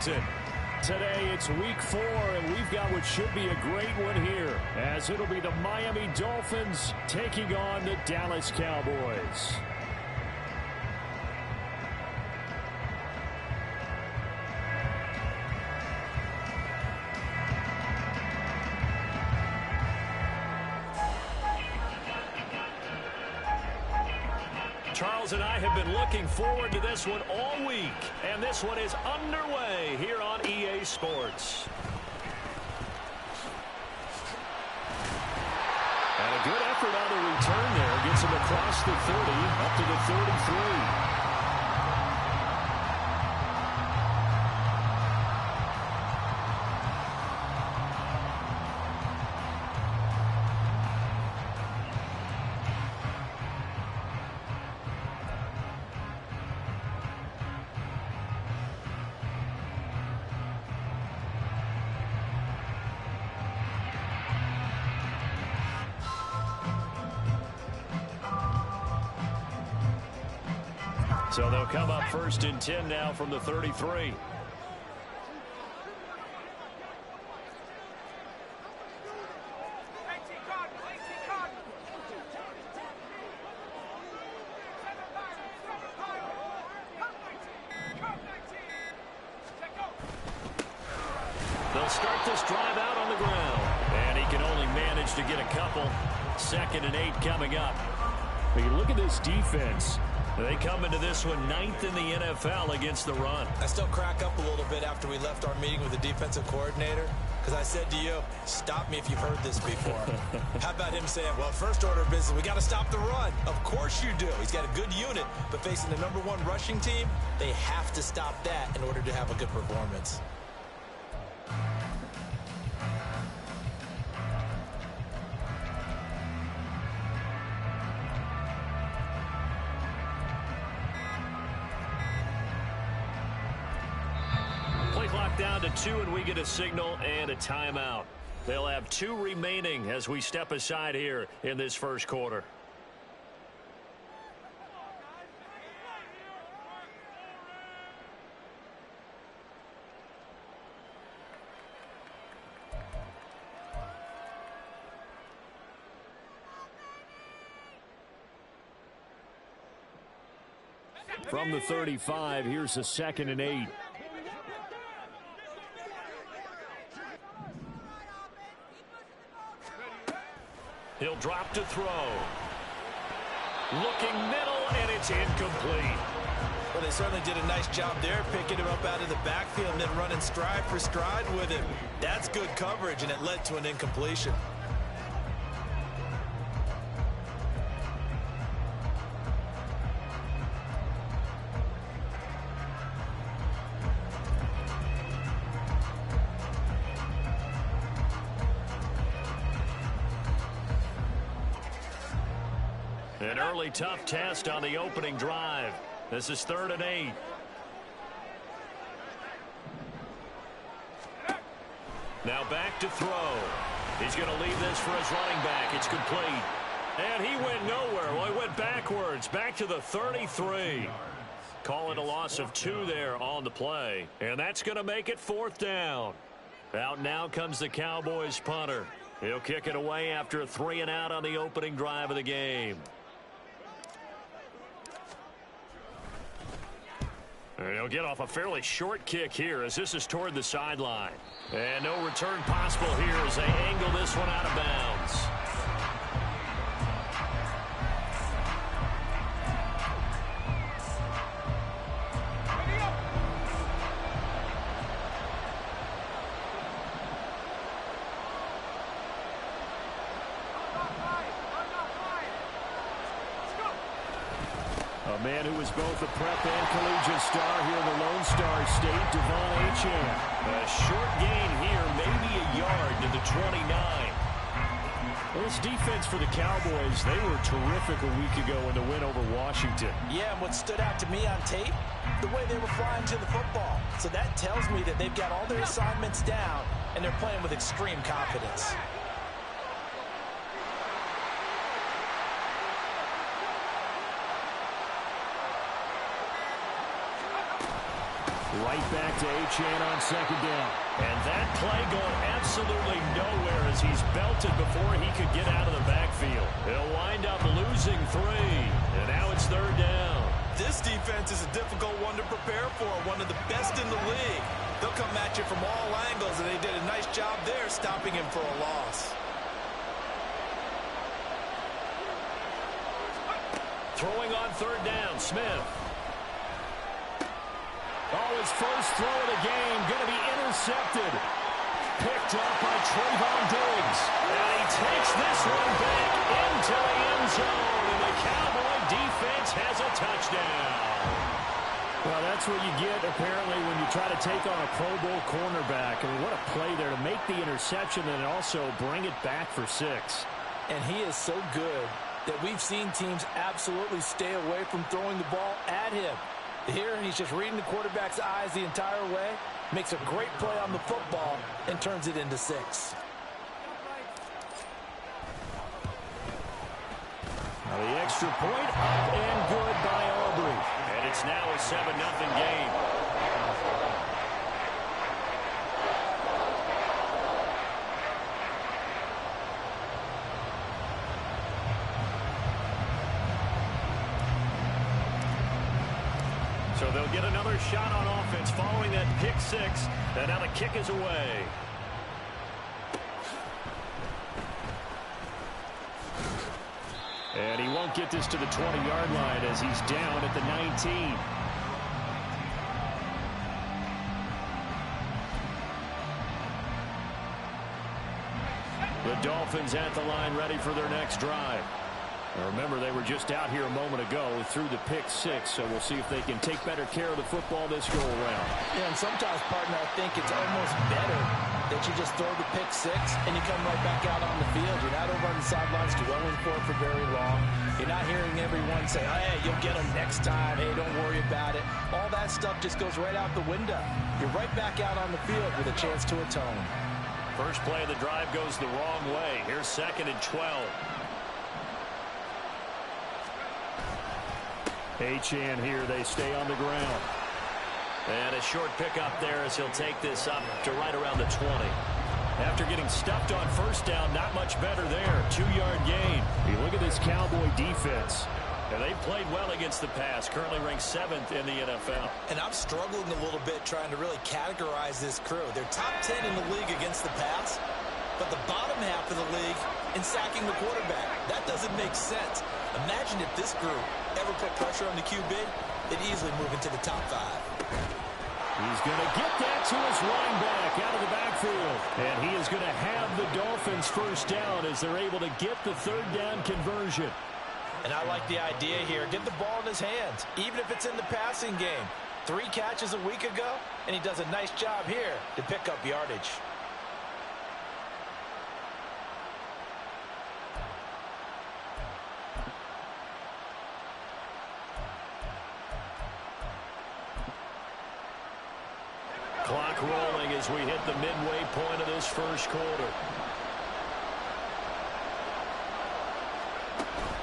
Today it's week 4, and we've got what should be a great one here, as it'll be the Miami Dolphins taking on the Dallas Cowboys. Charles and I have been looking forward to this one all week, and this one is underway here on EA Sports. And a good effort on the return there. Gets him across the 30, up to the 33. So they'll come up 1st and 10 now from the 33. They'll start this drive out on the ground, and he can only manage to get a couple. 2nd and 8 coming up. But you look at this defense. They come into this one 9th in the NFL against the run. I still crack up a little bit after we left our meeting with the defensive coordinator, because I said to you, stop me if you've heard this before. How about him saying, well, first order of business, we got to stop the run. Of course you do. He's got a good unit, but facing the #1 rushing team, they have to stop that in order to have a good performance. Down to 2, and we get a signal and a timeout. They'll have 2 remaining as we step aside here in this first quarter. From the 35, here's a 2nd and 8. He'll drop to throw. Looking middle, and it's incomplete. Well, they certainly did a nice job there, picking him up out of the backfield and then running stride for stride with him. That's good coverage, and it led to an incompletion. An early tough test on the opening drive. This is 3rd and 8. Now back to throw. He's going to leave this for his running back. It's complete. And he went nowhere. Well, he went backwards. Back to the 33. Call it a loss of 2 there on the play. And that's going to make it 4th down. Out now comes the Cowboys punter. He'll kick it away after a 3 and out on the opening drive of the game. And he'll get off a fairly short kick here as this is toward the sideline. And no return possible here as they angle this one out of bounds. A man who was both a prep and collegiate star here in the Lone Star State, Devon Achane. A short gain here, maybe a yard to the 29. Well, this defense for the Cowboys, they were terrific a week ago in the win over Washington. Yeah, and what stood out to me on tape, the way they were flying to the football. So that tells me that they've got all their assignments down, and they're playing with extreme confidence. Right back to Achane on second down. And that play going absolutely nowhere as he's belted before he could get out of the backfield. He'll wind up losing 3. And now it's third down. This defense is a difficult one to prepare for, one of the best in the league. They'll come at you from all angles, and they did a nice job there stopping him for a loss. Throwing on third down, Smith. Oh, his first throw of the game going to be intercepted. Picked up by Trayvon Diggs. And he takes this one back into the end zone. And the Cowboy defense has a touchdown. Well, that's what you get, apparently, when you try to take on a Pro Bowl cornerback. I mean, what a play there to make the interception and also bring it back for 6. And he is so good that we've seen teams absolutely stay away from throwing the ball at him. Here, he's just reading the quarterback's eyes the entire way, makes a great play on the football, and turns it into 6. Now the extra point up and good by Aubrey. And it's now a 7-0 game. So they'll get another shot on offense following that pick 6. And now the kick is away. And he won't get this to the 20-yard line as he's down at the 19. The Dolphins at the line ready for their next drive. Now remember, they were just out here a moment ago through the pick 6, so we'll see if they can take better care of the football this go-around. Yeah, and sometimes, partner, I think it's almost better that you just throw the pick 6 and you come right back out on the field. You're not over on the sidelines dwelling for it for very long. You're not hearing everyone say, hey, you'll get them next time. Hey, don't worry about it. All that stuff just goes right out the window. You're right back out on the field with a chance to atone. First play of the drive goes the wrong way. Here's 2nd and 12. Achane here, they stay on the ground. And a short pickup there as he'll take this up to right around the 20. After getting stuffed on first down, not much better there. 2-yard gain. You look at this Cowboy defense. And they played well against the pass, currently ranked 7th in the NFL. And I'm struggling a little bit trying to really categorize this crew. They're top 10 in the league against the pass, but the bottom half of the league in sacking the quarterback. That doesn't make sense. Imagine if this group ever put pressure on the QB, they'd easily move into the top 5. He's going to get that to his running back out of the backfield. And he is going to have the Dolphins first down as they're able to get the third down conversion. And I like the idea here. Get the ball in his hands, even if it's in the passing game. 3 catches a week ago, and he does a nice job here to pick up yardage. Clock rolling as we hit the midway point of this first quarter.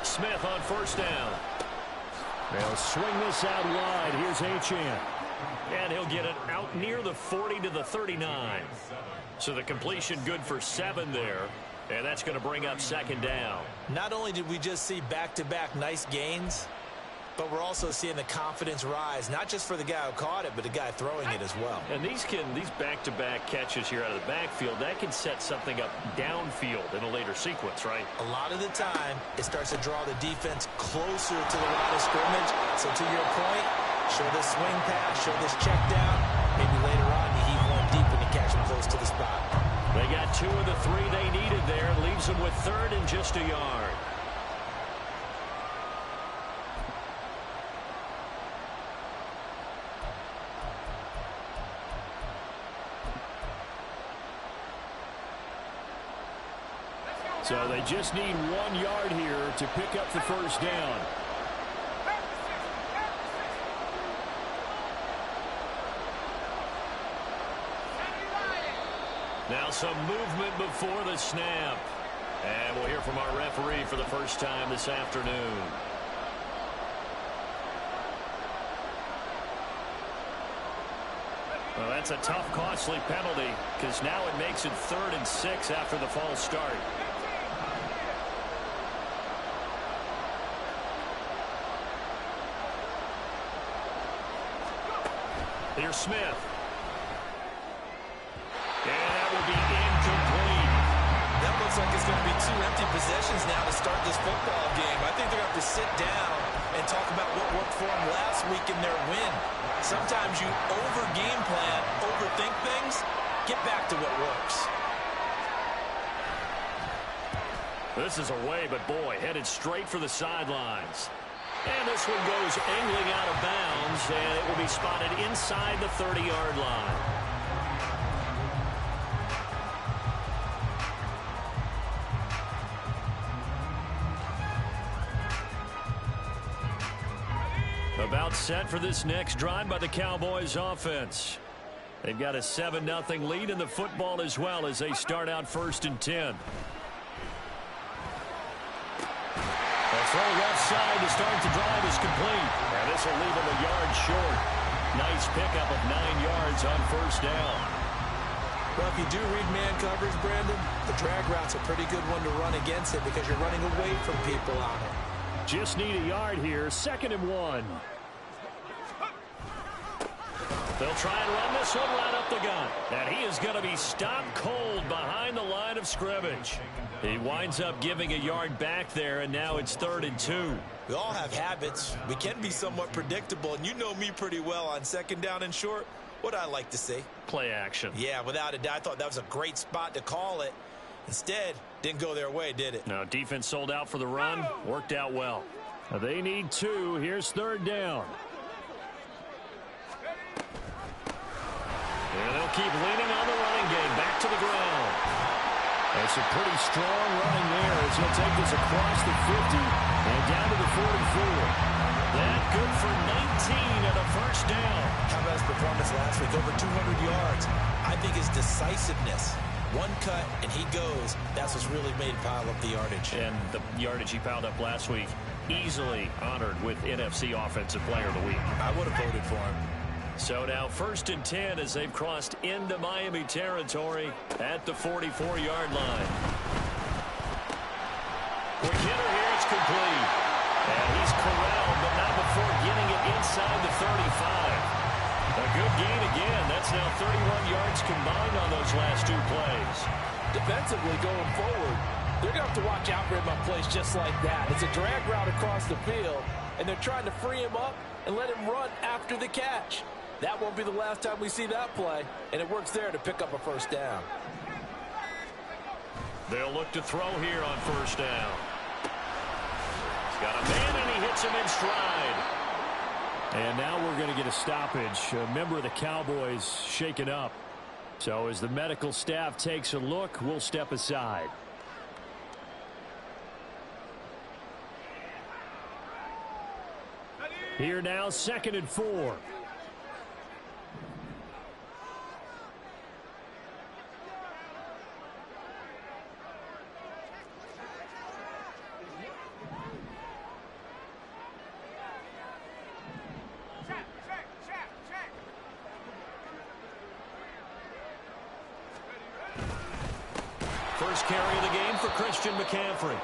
Smith on first down. They'll swing this out wide. Here's Achane. And he'll get it out near the 40 to the 39. So the completion good for 7 there. And that's going to bring up 2nd down. Not only did we just see back-to-back nice gains, but we're also seeing the confidence rise, not just for the guy who caught it, but the guy throwing it as well. And these back-to-back catches here out of the backfield, that can set something up downfield in a later sequence, right? A lot of the time, it starts to draw the defense closer to the line of scrimmage. So to your point, show this swing pass, show this check down. Maybe later on you heave one deep and you catch them close to the spot. They got 2 of the 3 they needed there. Leaves them with 3rd and just a yard. So they just need 1 yard here to pick up the first down. Now some movement before the snap. And we'll hear from our referee for the first time this afternoon. Well, that's a tough, costly penalty because now it makes it 3rd and 6 after the false start. Here's Smith. And that will be incomplete. That looks like it's going to be 2 empty possessions now to start this football game. I think they're going to have to sit down and talk about what worked for them last week in their win. Sometimes you over-game plan, overthink things. Get back to what works. This is away, but boy, headed straight for the sidelines. And this one goes angling out of bounds, and it will be spotted inside the 30-yard line. About set for this next drive by the Cowboys offense. They've got a 7-0 lead in the football as well as they start out 1st and 10. Throw left side to start the drive is complete. And this will leave him a yard short. Nice pickup of 9 yards on 1st down. Well, if you do read man coverage, Brandon, the drag route's a pretty good one to run against it because you're running away from people on it. Just need a yard here. 2nd and 1. They'll try and run this one right up the gut. And he is going to be stopped cold behind the line of scrimmage. He winds up giving a yard back there, and now it's 3rd and 2. We all have habits. We can be somewhat predictable, and you know me pretty well on 2nd down and short. What I like to see? Play action. Yeah, without a doubt. I thought that was a great spot to call it. Instead, didn't go their way, did it? No, defense sold out for the run. Worked out well. They need 2. Here's 3rd down. And they'll keep leaning on the running game. Back to the ground. That's a pretty strong running there as he'll take this across the 50 and down to the 44. That good for 19 and a 1st down. How about his performance last week? Over 200 yards. I think his decisiveness. One cut, and he goes. That's what's really made him pile up the yardage. And the yardage he piled up last week, easily honored with NFC Offensive Player of the Week. I would have voted for him. So now 1st and 10 as they've crossed into Miami territory at the 44-yard line. Quick hitter here, it's complete. And he's corralled, but not before getting it inside the 35. A good gain again. That's now 31 yards combined on those last 2 plays. Defensively going forward, they're going to have to watch out for him on plays just like that. It's a drag route across the field, and they're trying to free him up and let him run after the catch. That won't be the last time we see that play, and it works there to pick up a 1st down. They'll look to throw here on 1st down. He's got a man, and he hits him in stride. And now we're going to get a stoppage. A member of the Cowboys shaken up. So as the medical staff takes a look, we'll step aside. Here now, 2nd and 4. First carry of the game for Christian McCaffrey.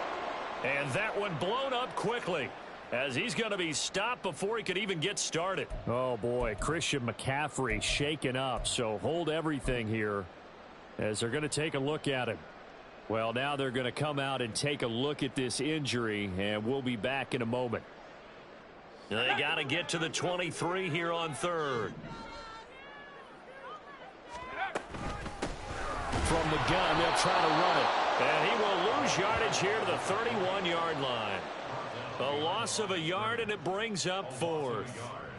And that one blown up quickly as he's going to be stopped before he could even get started. Oh, boy, Christian McCaffrey shaken up. So hold everything here as they're going to take a look at him. Well, now they're going to come out and take a look at this injury, and we'll be back in a moment. They got to get to the 23 here on 3rd. From the gun, they'll try to run it. And he will lose yardage here to the 31-yard line. A loss of a yard, and it brings up 4th.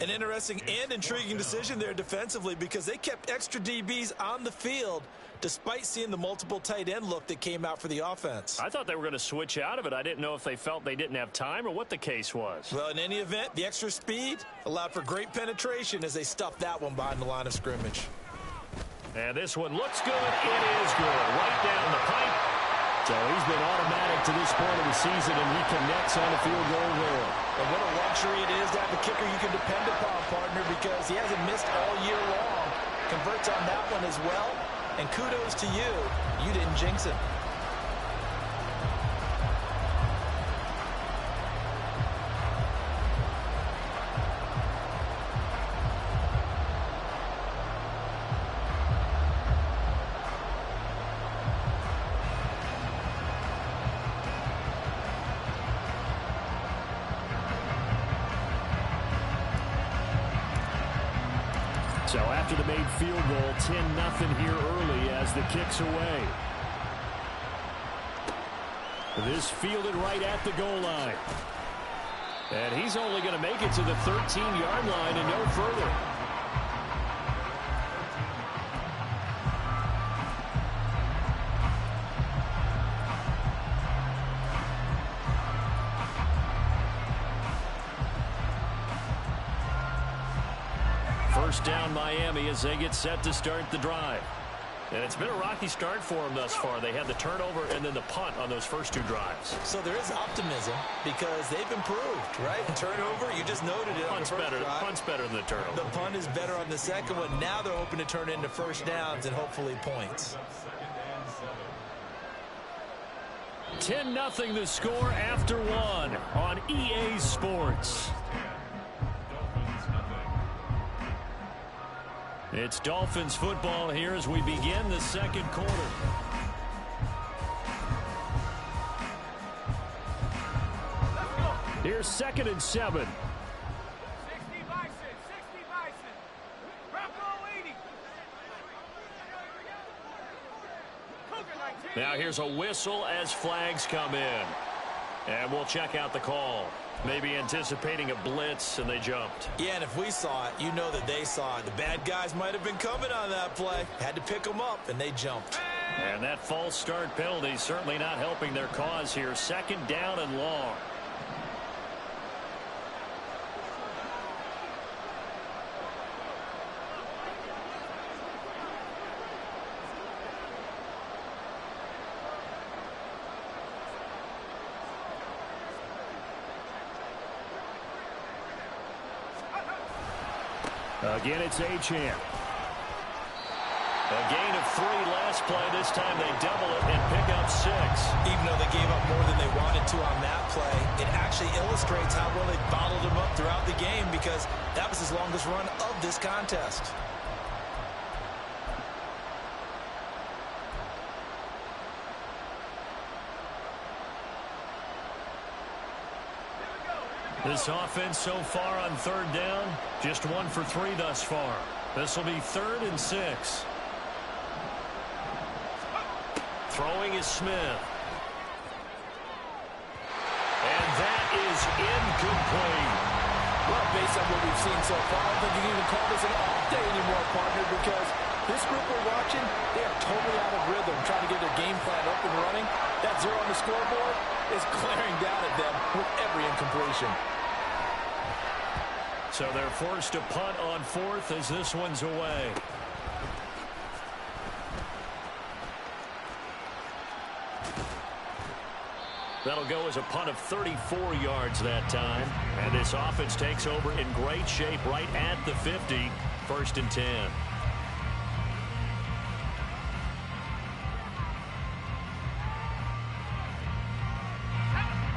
An interesting and intriguing decision there defensively because they kept extra DBs on the field despite seeing the multiple tight end look that came out for the offense. I thought they were going to switch out of it. I didn't know if they felt they didn't have time or what the case was. Well, in any event, the extra speed allowed for great penetration as they stuffed that one behind the line of scrimmage. And this one looks good. It is good. Right down the pipe. So he's been automatic to this point of the season, and he connects on the field goal there. And what a luxury it is to have a kicker you can depend upon, partner, because he hasn't missed all year long. converts on that one as well. And kudos to you. You didn't jinx him. So after the made field goal, 10-0 here early as the kick's away. This fielded right at the goal line. And he's only going to make it to the 13-yard line and no further. First down Miami as they get set to start the drive. And it's been a rocky start for them thus far. They had the turnover and then the punt on those first two drives. So there is optimism because they've improved, right? Turnover, you just noted it. Punt's better than the turnover. The punt is better on the second one. Now they're hoping to turn it into first downs and hopefully points. 10-0 the score after one on EA Sports. It's Dolphins football here as we begin the second quarter. Here's 2nd and 7. 60 Bison, 60 Bison. Drop goal 80. Now here's a whistle as flags come in. And we'll check out the call. Maybe anticipating a blitz, and they jumped. Yeah, and if we saw it, you know that they saw it. The bad guys might have been coming on that play. Had to pick them up, and they jumped. And that false start penalty certainly not helping their cause here. 2nd down and long. Again, it's Achane. A gain of 3 last play. This time they double it and pick up 6. Even though they gave up more than they wanted to on that play, it actually illustrates how well they bottled them up throughout the game because that was his longest run of this contest. This offense so far on 3rd down, just 1 for 3 thus far. This will be 3rd and 6. Throwing is Smith. And that is incomplete. Well, based on what we've seen so far, I don't think you can even call this an off day anymore, partner, because this group we're watching, they are totally out of rhythm, trying to get their game plan up and running. That 0 on the scoreboard is glaring down at them with every incompletion. So they're forced to punt on 4th as this one's away. That'll go as a punt of 34 yards that time. And this offense takes over in great shape right at the 50. 1st and 10.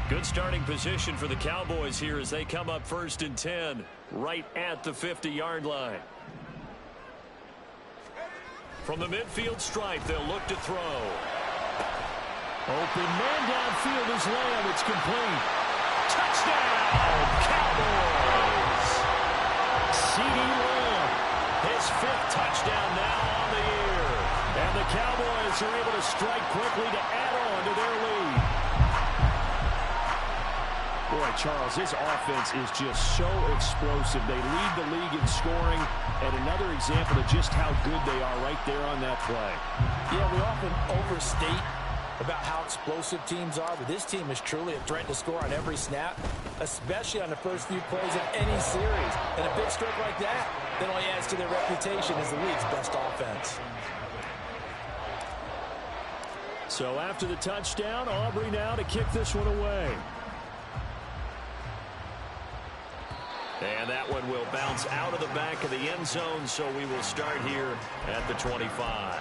Good starting position for the Cowboys here as they come up 1st and 10 right at the 50-yard line. From the midfield stripe, they'll look to throw. Open man downfield is Lamb. It's complete. Touchdown, Cowboys! C.D. Lamb, his 5th touchdown now on the year. And the Cowboys are able to strike quickly to add on to their lead. Boy, Charles, his offense is just so explosive. They lead the league in scoring, and another example of just how good they are right there on that play. Yeah, we often overstate about how explosive teams are, but this team is truly a threat to score on every snap, especially on the first few plays of any series. And a big stroke like that only adds to their reputation as the league's best offense. So after the touchdown, Aubrey now to kick this one away. And that one will bounce out of the back of the end zone, so we will start here at the 25.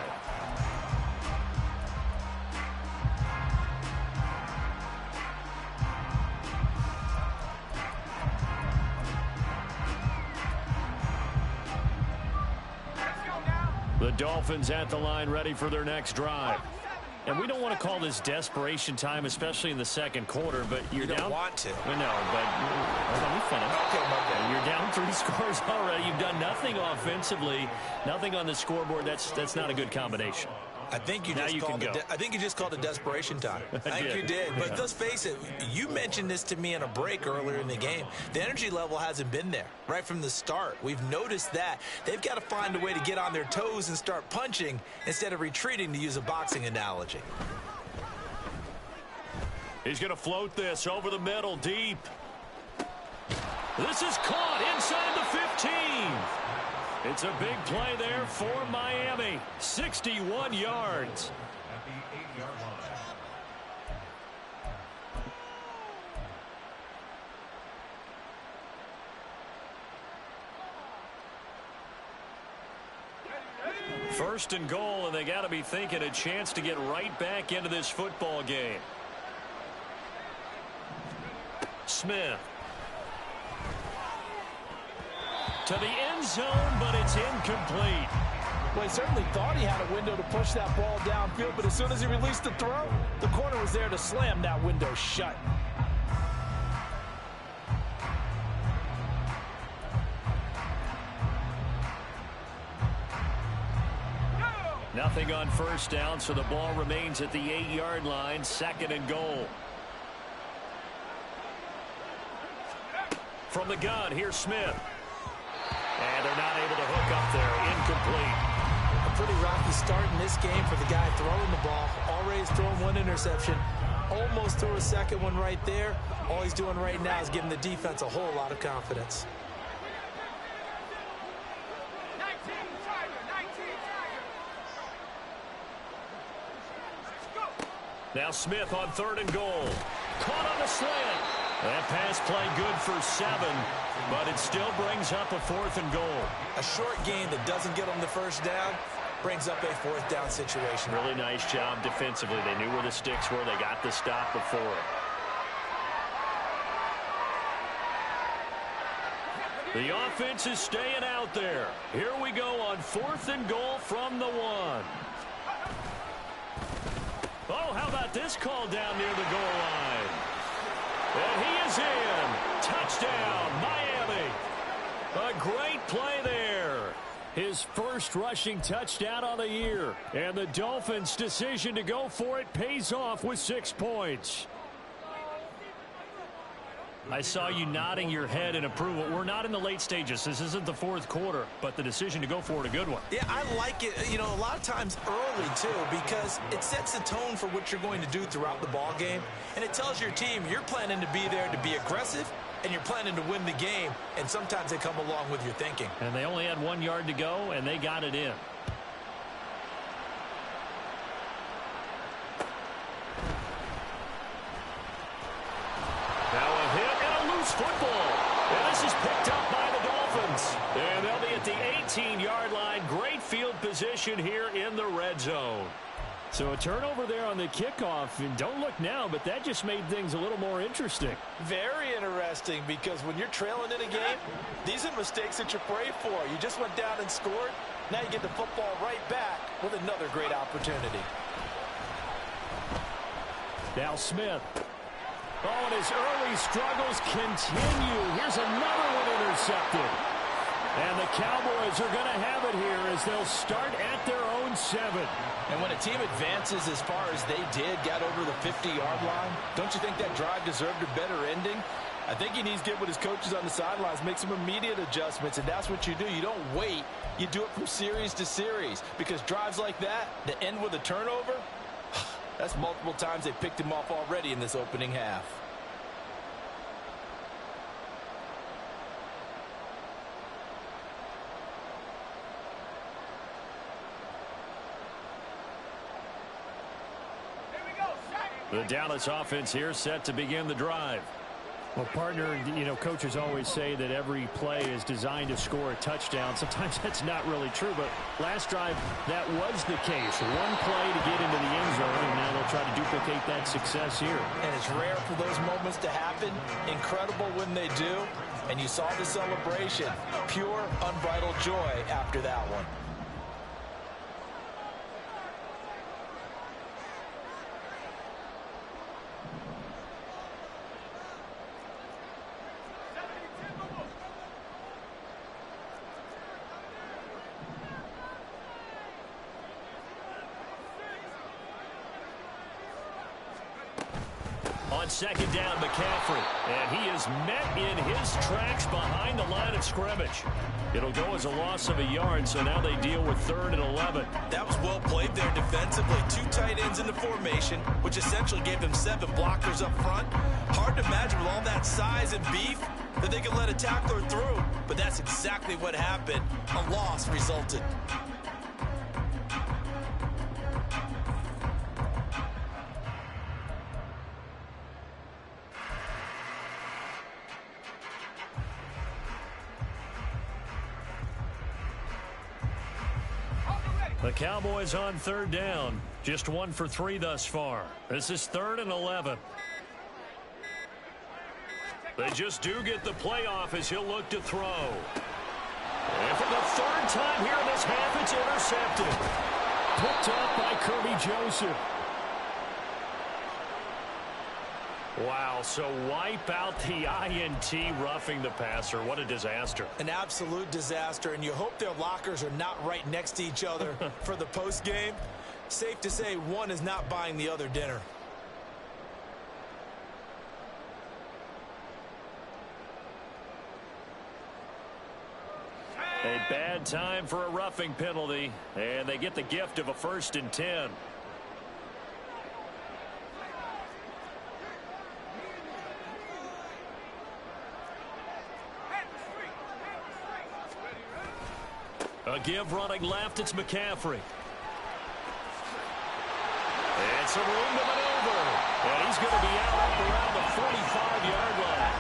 The Dolphins at the line, ready for their next drive. And we don't want to call this desperation time, especially in the second quarter, but you don't want to. We know, but let me finish. Okay. You're down 3 scores already. You've done nothing offensively, nothing on the scoreboard. That's not a good combination. I think you just called it desperation time. I think you did. But let's face it, you mentioned this to me in a break earlier in the game. The energy level hasn't been there right from the start. We've noticed that. They've got to find a way to get on their toes and start punching instead of retreating, to use a boxing analogy. He's going to float this over the middle, deep. This is caught inside the 15. It's a big play there for Miami. 61 yards. First and goal, and they got to be thinking a chance to get right back into this football game. Smith. To the end zone, but it's incomplete. Well, he certainly thought he had a window to push that ball downfield, but as soon as he released the throw, the corner was there to slam that window shut. Nothing on first down, so the ball remains at the 8-yard line, second and goal. From the gun, here's Smith. And they're not able to hook up there. Incomplete. A pretty rocky start in this game for the guy throwing the ball. Already thrown one interception. Almost threw a second one right there. All he's doing right now is giving the defense a whole lot of confidence. 19 Tiger. Now Smith on third and goal. Caught on the slant. That pass play good for 7, but it still brings up a 4th and goal. A short gain that doesn't get them the first down brings up a 4th down situation. Really nice job defensively. They knew where the sticks were. They got the stop before it. The offense is staying out there. Here we go on 4th and goal from the 1. Oh, how about this call down near the goal line? And he is in. Touchdown, Miami. A great play there. His first rushing touchdown on the year. And the Dolphins' decision to go for it pays off with 6 points. I saw you nodding your head in approval. We're not in the late stages. This isn't the 4th quarter, but the decision to go for it, a good one. Yeah, I like it, you know, a lot of times early, too, because it sets the tone for what you're going to do throughout the ball game, and it tells your team you're planning to be there to be aggressive, and you're planning to win the game, and sometimes they come along with your thinking. And they only had 1 yard to go, and they got it in. Football. And this is picked up by the Dolphins. And they'll be at the 18-yard line. Great field position here in the red zone. So a turnover there on the kickoff. And don't look now, but that just made things a little more interesting. Very interesting, because when you're trailing in a game, these are mistakes that you pray for. You just went down and scored. Now you get the football right back with another great opportunity. Now Smith. Oh, and his early struggles continue. Here's another one intercepted. And the Cowboys are going to have it here as they'll start at their own 7. And when a team advances as far as they did, got over the 50-yard line, don't you think that drive deserved a better ending? I think he needs to get with his coaches on the sidelines, make some immediate adjustments, and that's what you do. You don't wait. You do it from series to series, because drives like that end with a turnover, that's multiple times they picked him off already in this opening half. The Dallas offense here set to begin the drive. Well, partner, you know, coaches always say that every play is designed to score a touchdown. Sometimes that's not really true, but last drive, that was the case. One play to get into the end zone, and now they'll try to duplicate that success here. And it's rare for those moments to happen. Incredible when they do. And you saw the celebration. Pure, unbridled joy after that one. On second down, McCaffrey. And he is met in his tracks behind the line of scrimmage. It'll go as a loss of a yard, so now they deal with 3rd and 11. That was well played there defensively. 2 tight ends in the formation, which essentially gave them 7 blockers up front. Hard to imagine with all that size and beef that they could let a tackler through. But that's exactly what happened. A loss resulted. The Cowboys on 3rd down. Just 1 for 3 thus far. This is 3rd and 11. They just do get the playoff as he'll look to throw. And for the 3rd time here in this half, it's intercepted. Picked up by Kirby Joseph. Wow, so wipe out the INT, roughing the passer. What a disaster. An absolute disaster, and you hope their lockers are not right next to each other for the postgame. Safe to say one is not buying the other dinner. A bad time for a roughing penalty, and they get the gift of a 1st and 10. A give running left, it's McCaffrey. And some room to maneuver. And he's going to be out up around the 45-yard line.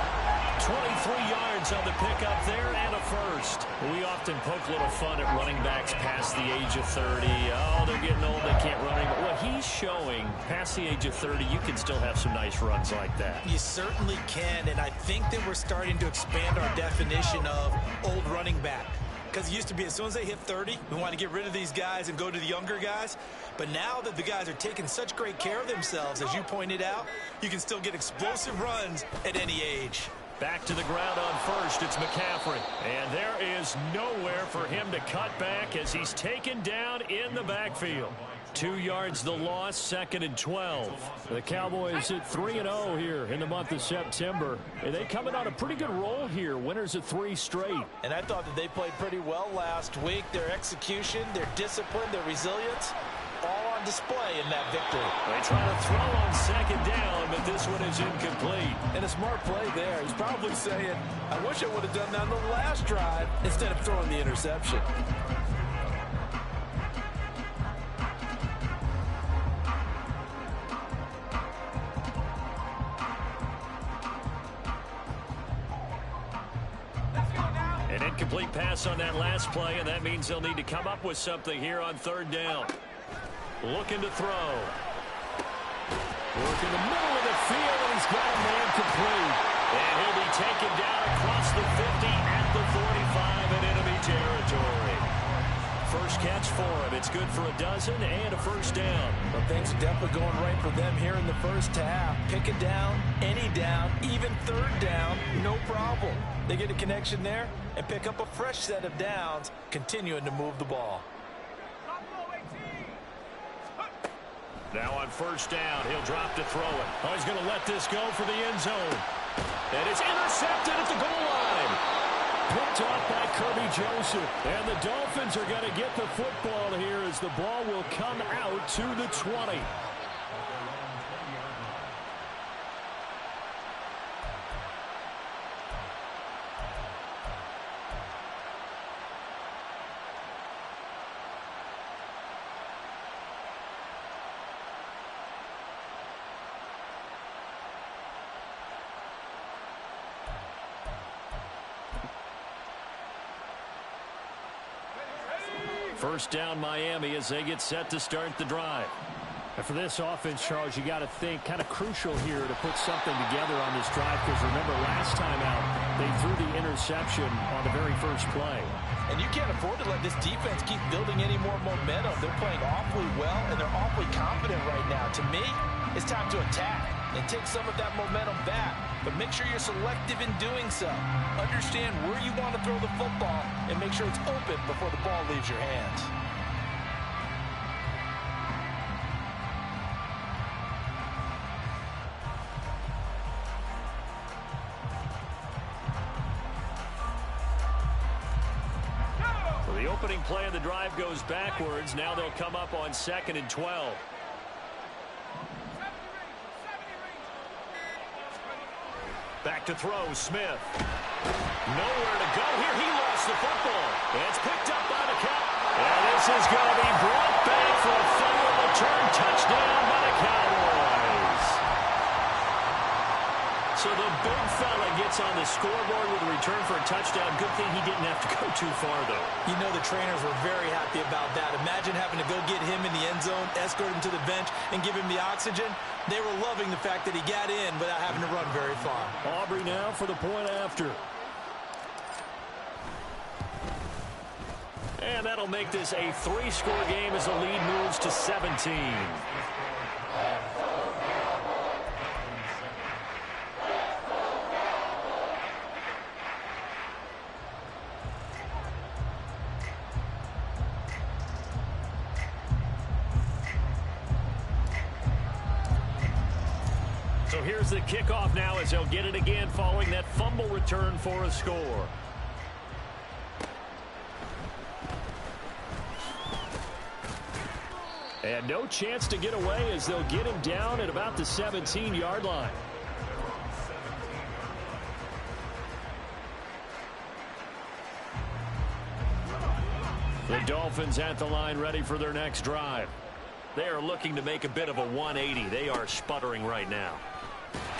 23 yards on the pickup there and a 1st. We often poke a little fun at running backs past the age of 30. Oh, they're getting old, they can't run anymore. Well, he's showing past the age of 30, you can still have some nice runs like that. You certainly can, and I think that we're starting to expand our definition of old running back. Because it used to be as soon as they hit 30, we want to get rid of these guys and go to the younger guys. But now that the guys are taking such great care of themselves, as you pointed out, you can still get explosive runs at any age. Back to the ground on 1st, it's McCaffrey. And there is nowhere for him to cut back as he's taken down in the backfield. 2 yards the loss, 2nd and 12. The Cowboys hit 3-0 here in the month of September. And they coming on a pretty good roll here. Winners of 3 straight. And I thought that they played pretty well last week. Their execution, their discipline, their resilience, all on display in that victory. They try to throw on 2nd down, but this one is incomplete. And a smart play there. He's probably saying, I wish I would have done that on the last drive instead of throwing the interception. An incomplete pass on that last play, and that means they'll need to come up with something here on 3rd down. Looking to throw. Work in the middle of the field, and he's got a man complete. And he'll be taken down across the 50 at the 45 in enemy territory. First catch for him. It's good for a dozen and a 1st down. Well, things are definitely going right for them here in the first half. Pick it down, any down, even 3rd down, no problem. They get a connection there and pick up a fresh set of downs, continuing to move the ball. Now on 1st down, he'll drop to throw it. Oh, he's going to let this go for the end zone. And it's intercepted at the goal line. Picked off by Kirby Joseph. And the Dolphins are going to get the football here as the ball will come out to the 20. First down Miami as they get set to start the drive. And for this offense, Charles, you got to think kind of crucial here to put something together on this drive, because remember last time out they threw the interception on the very first play. And you can't afford to let this defense keep building any more momentum. They're playing awfully well, and they're awfully confident right now. To me, it's time to attack and take some of that momentum back. But make sure you're selective in doing so. Understand where you want to throw the football and make sure it's open before the ball leaves your hands. The opening play of the drive goes backwards. Now they'll come up on 2nd and 12. Back to throw, Smith. Nowhere to go here. He lost the football. It's picked up by the Cowboys. And this is going to be brought back for a final return touchdown by the Cowboys. So the big fella gets on the scoreboard with a return for a touchdown. Good thing he didn't have to go too far, though. You know the trainers were very happy about that. Imagine having to go get him in the end zone, escort him to the bench, and give him the oxygen. They were loving the fact that he got in without having to run very far. Aubrey now for the point after. And that'll make this a 3-score game as the lead moves to 17. So here's the kickoff now as they'll get it again following that fumble return for a score. And no chance to get away as they'll get him down at about the 17-yard line. The Dolphins at the line ready for their next drive. They are looking to make a bit of a 180. They are sputtering right now.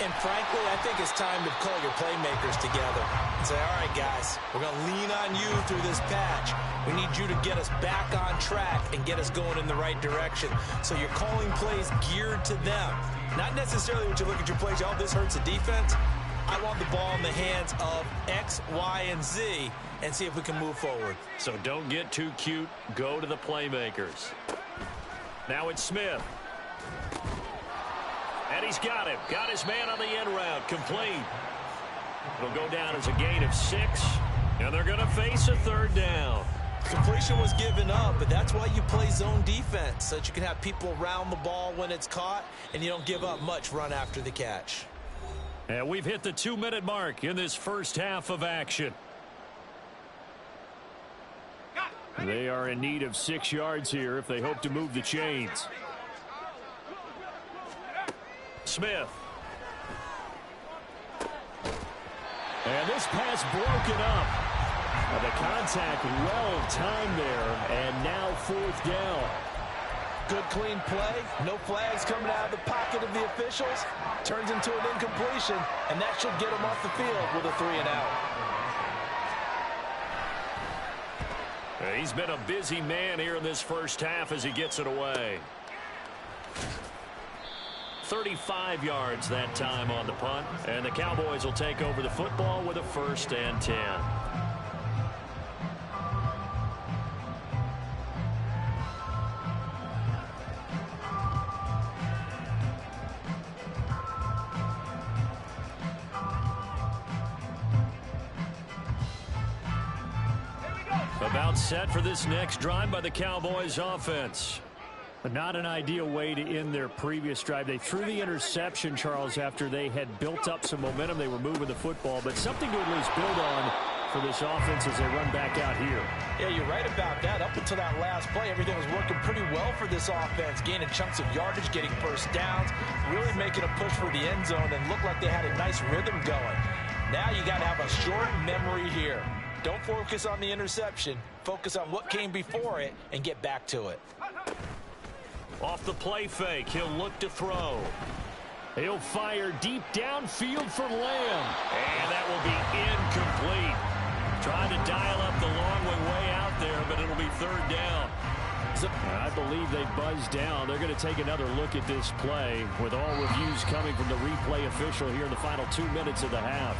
And frankly, I think it's time to call your playmakers together and say, all right, guys, we're going to lean on you through this patch. We need you to get us back on track and get us going in the right direction. So you're calling plays geared to them. Not necessarily when you look at your plays, oh, this hurts the defense. I want the ball in the hands of X, Y, and Z and see if we can move forward. So don't get too cute. Go to the playmakers. Now it's Smith. And he's got him. Got his man on the end route. Complete. It'll go down as a gain of 6. And they're going to face a third down. Completion was given up, but that's why you play zone defense, so that you can have people around the ball when it's caught, and you don't give up much run after the catch. And we've hit the 2-minute mark in this first half of action. They are in need of 6 yards here if they hope to move the chains. Smith. And this pass broken up. The contact well timed there, and now 4th down. Good clean play. No flags coming out of the pocket of the officials. Turns into an incompletion, and that should get him off the field with a 3-and-out. He's been a busy man here in this first half as he gets it away. 35 yards that time on the punt, and the Cowboys will take over the football with a 1st and 10. About set for this next drive by the Cowboys offense. But not an ideal way to end their previous drive. They threw the interception, Charles, after they had built up some momentum. They were moving the football, but something to at least build on for this offense as they run back out here. Yeah, you're right about that. Up until that last play, everything was working pretty well for this offense, gaining chunks of yardage, getting first downs, really making a push for the end zone, and looked like they had a nice rhythm going. Now you got to have a short memory here. Don't focus on the interception. Focus on what came before it and get back to it. Off the play fake, he'll look to throw. He'll fire deep downfield for Lamb. And that will be incomplete. Trying to dial up the long way out there. but it'll be third down. I believe they buzzed down. They're going to take another look at this play with all reviews coming from the replay official here in the final 2 minutes of the half.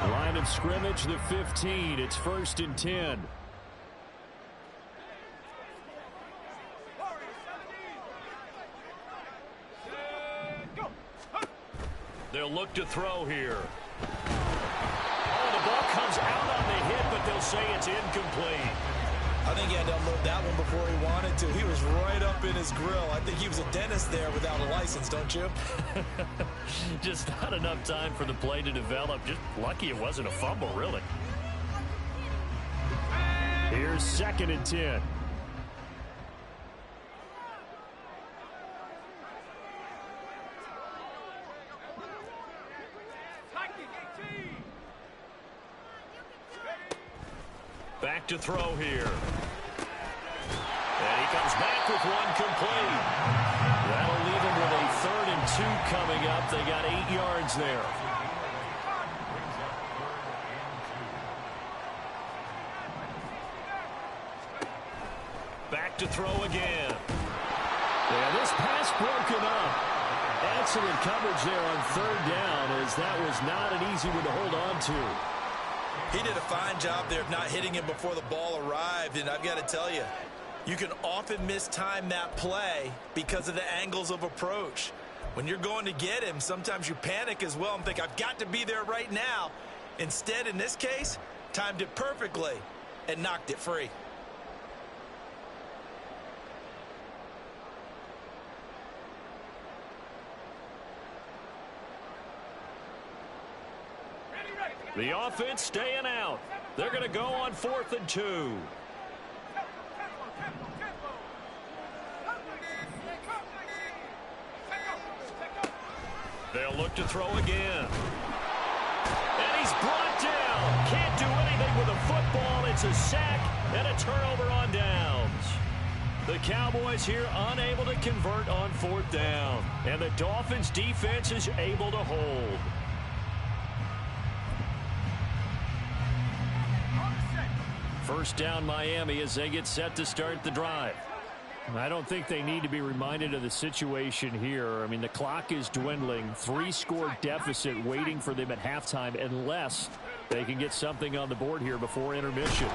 Line of scrimmage, the 15. It's 1st and 10. They'll look to throw here. Oh, the ball comes out on the hit, but they'll say it's incomplete. I think he had to unload that one before he wanted to. He was right up in his grill. I think he was a dentist there without a license, don't you? Just not enough time for the play to develop. Just lucky it wasn't a fumble, really. Here's 2nd and 10. Back to throw here. And he comes back with one complete. That'll leave him with a 3rd and 2 coming up. They got 8 yards there. Back to throw again. Yeah, this pass broken up. Excellent coverage there on 3rd down, as that was not an easy one to hold on to. He did a fine job there of not hitting him before the ball arrived, and I've got to tell you, you can often mistime that play because of the angles of approach. When you're going to get him, sometimes you panic as well and think, I've got to be there right now. Instead, in this case, timed it perfectly and knocked it free. The offense staying out. They're going to go on 4th and 2. They'll look to throw again. And he's brought down. Can't do anything with a football. It's a sack and a turnover on downs. The Cowboys here unable to convert on 4th down. And the Dolphins defense is able to hold. First down Miami as they get set to start the drive. I don't think they need to be reminded of the situation here. I mean, the clock is dwindling. 3-score deficit waiting for them at halftime unless they can get something on the board here before intermission.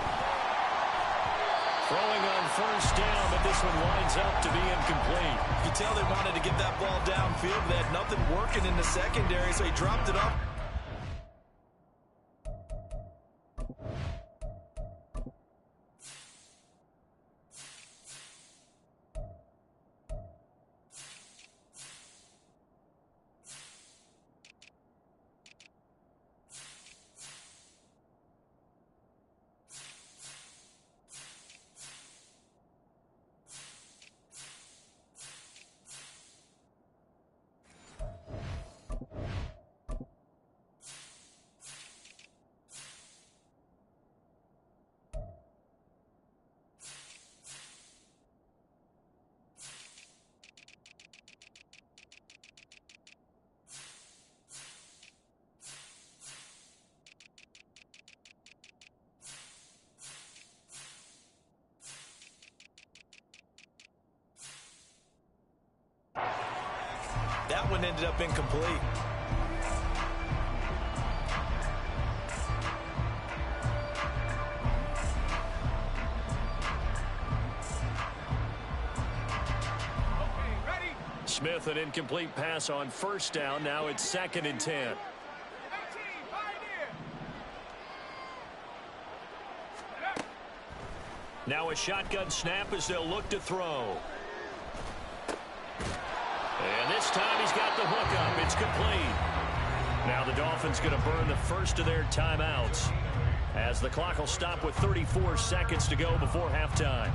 Throwing on 1st down, but this one winds up to be incomplete. You tell they wanted to get that ball downfield. They had nothing working in the secondary, so he dropped it off. That one ended up incomplete. Smith, an incomplete pass on 1st down. Now it's 2nd and 10. Now a shotgun snap as they'll look to throw. And this time he's got the hook up. It's complete. Now the Dolphins going to burn the first of their timeouts as the clock will stop with 34 seconds to go before halftime.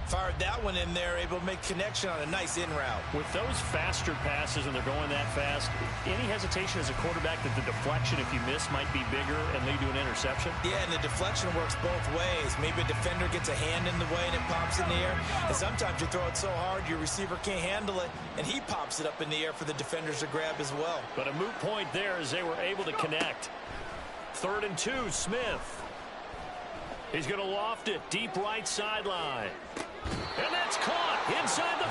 Fired that one in there, able to make connection on a nice in route. With those faster passes and they're going that fast, any hesitation as a quarterback that the deflection, if you miss, might be bigger and lead to an interception? Yeah, and the deflection works both ways. Maybe a defender gets a hand in the way and it pops in the air. And sometimes you throw it so hard your receiver can't handle it, and he pops it up in the air for the defenders to grab as well. But a moot point there as they were able to connect. 3rd and 2, Smith. He's going to loft it deep right sideline. And that's caught inside the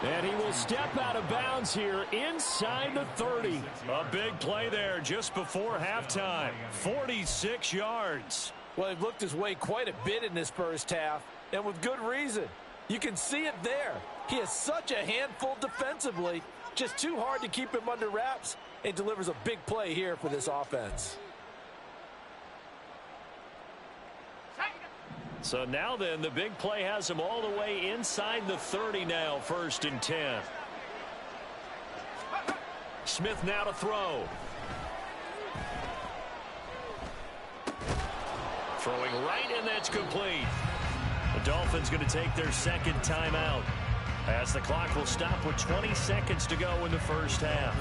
30. And he will step out of bounds here inside the 30. A big play there just before halftime. 46 yards. Well, he looked his way quite a bit in this first half, and with good reason. You can see it there. He is such a handful defensively. Just too hard to keep him under wraps, and delivers a big play here for this offense. So now then, the big play has him all the way inside the 30 now, 1st and 10. Smith now to throw. Throwing right, and that's complete. The Dolphins going to take their 2nd timeout as the clock will stop with 20 seconds to go in the first half.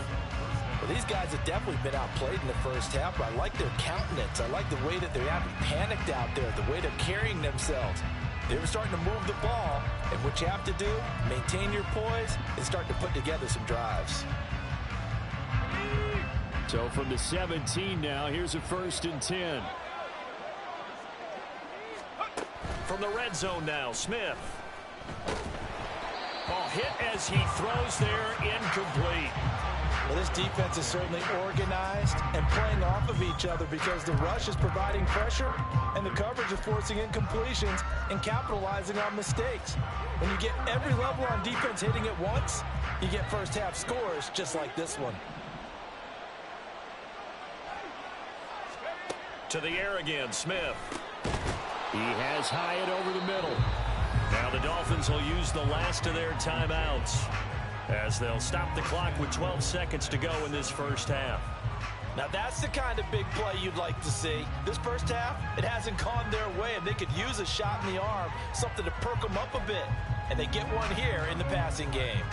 Well, these guys have definitely been outplayed in the first half, but I like their countenance. I like the way that they haven't panicked out there, the way they're carrying themselves. They were starting to move the ball, and what you have to do, maintain your poise, and start to put together some drives. So from the 17 now, here's a 1st and 10. From the red zone now, Smith. Ball hit as he throws there, incomplete. Well, this defense is certainly organized and playing off of each other because the rush is providing pressure and the coverage is forcing incompletions and capitalizing on mistakes. When you get every level on defense hitting at once, you get first half scores just like this one. To the air again, Smith. He has Hyatt over the middle. Now the Dolphins will use the last of their timeouts as they'll stop the clock with 12 seconds to go in this first half. Now that's the kind of big play you'd like to see. This first half, it hasn't gone their way, and they could use a shot in the arm, something to perk them up a bit. And they get one here in the passing game.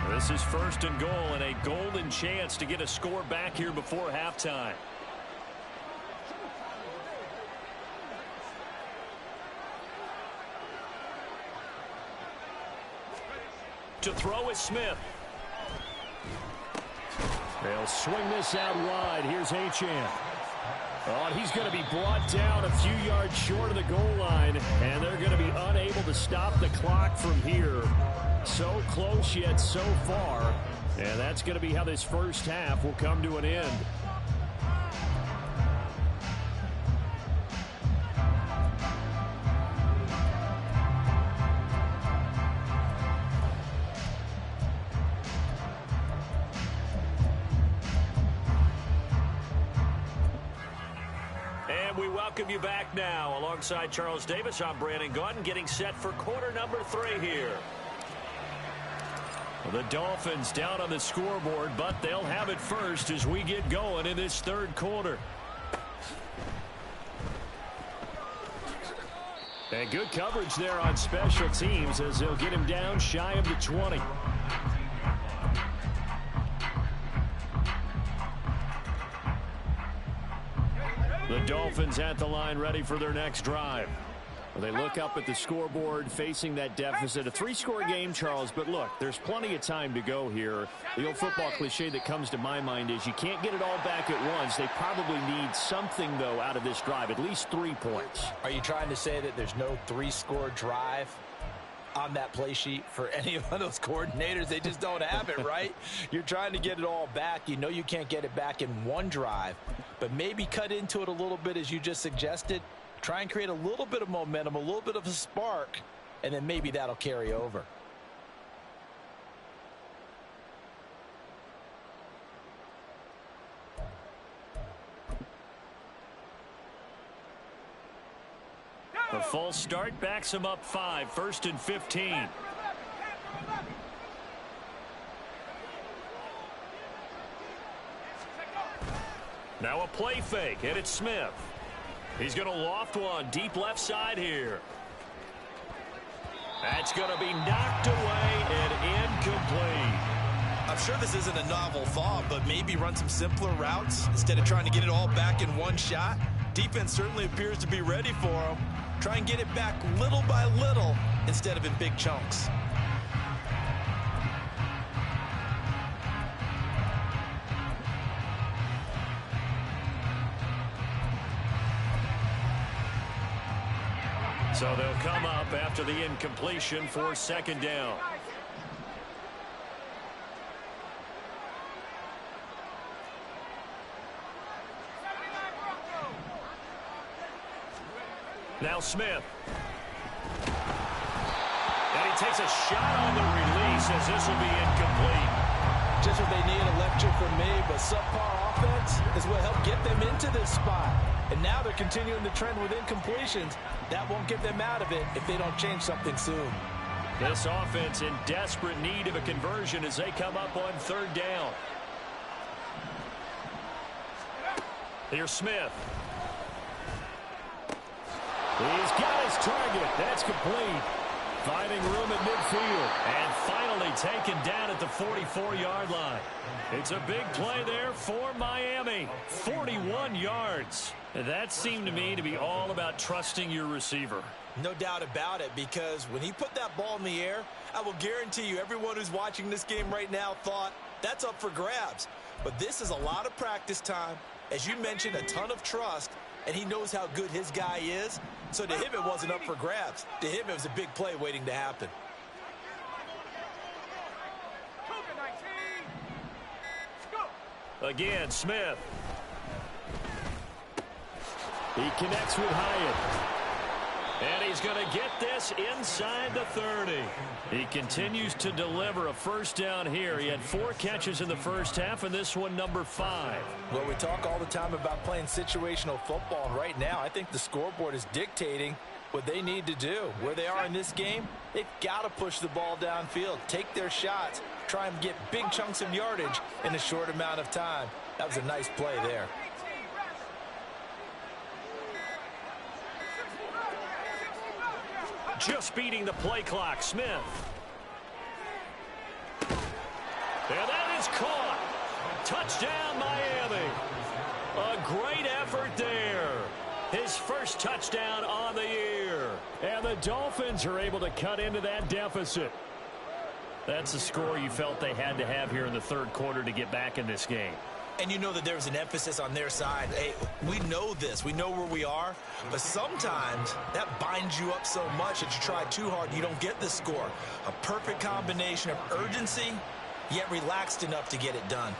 This is 1st and goal and a golden chance to get a score back here before halftime. To throw is Smith. They'll swing this out wide. Here's Achane. Oh, and he's going to be brought down a few yards short of the goal line, and they're going to be unable to stop the clock from here. So close yet so far, and that's going to be how this first half will come to an end. And we welcome you back now. Alongside Charles Davis, I'm Brandon Gaudin, getting set for quarter number 3 here. The Dolphins down on the scoreboard, but they'll have it first as we get going in this 3rd quarter. And good coverage there on special teams as they'll get him down shy of the 20. The Dolphins at the line ready for their next drive. They look up at the scoreboard facing that deficit. A 3-score game, Charles, but look, there's plenty of time to go here. The old football cliche that comes to my mind is you can't get it all back at once. They probably need something, though, out of this drive, at least 3 points. Are you trying to say that there's no 3-score drive on that play sheet for any of those coordinators? They just don't have it, right? You're trying to get it all back. You know you can't get it back in one drive, but maybe cut into it a little bit as you just suggested. Try and create a little bit of momentum, a little bit of a spark, and then maybe that'll carry over. A false start backs him up 5, 1st and 15. Now a play fake, and it's Smith. He's going to loft one deep left side here. That's going to be knocked away and incomplete. I'm sure this isn't a novel thought, but maybe run some simpler routes instead of trying to get it all back in one shot. Defense certainly appears to be ready for him. Try and get it back little by little instead of in big chunks. So they'll come up after the incompletion for 2nd down. Now Smith. And he takes a shot on the release as this will be incomplete. Just what they need, a lecture from me, but subpar offense is what helped get them into this spot. And now they're continuing the trend with incompletions. That won't get them out of it if they don't change something soon. This offense in desperate need of a conversion as they come up on 3rd down. Here's Smith. He's got his target. That's complete. Finding room at midfield. And finally taken down at the 44-yard line. It's a big play there for Miami. 41 yards. That seemed to me to be all about trusting your receiver. No doubt about it, because when he put that ball in the air, I will guarantee you everyone who's watching this game right now thought that's up for grabs. But this is a lot of practice time. As you mentioned, a ton of trust, and he knows how good his guy is. So to him, it wasn't up for grabs. To him, it was a big play waiting to happen. Again, Smith. He connects with Hyatt. And he's going to get this inside the 30. He continues to deliver a 1st down here. He had 4 catches in the 1st half, and this one number 5. Well, we talk all the time about playing situational football, and right now I think the scoreboard is dictating what they need to do. Where they are in this game, they've got to push the ball downfield, take their shots, try and get big chunks of yardage in a short amount of time. That was a nice play there. Just beating the play clock, Smith. And that is caught. Touchdown, Miami. A great effort there. His 1st touchdown on the year. And the Dolphins are able to cut into that deficit. That's a score you felt they had to have here in the 3rd quarter to get back in this game. And you know that there's an emphasis on their side. Hey, we know this. We know where we are. But sometimes that binds you up so much that you try too hard and you don't get the score. A perfect combination of urgency, yet relaxed enough to get it done.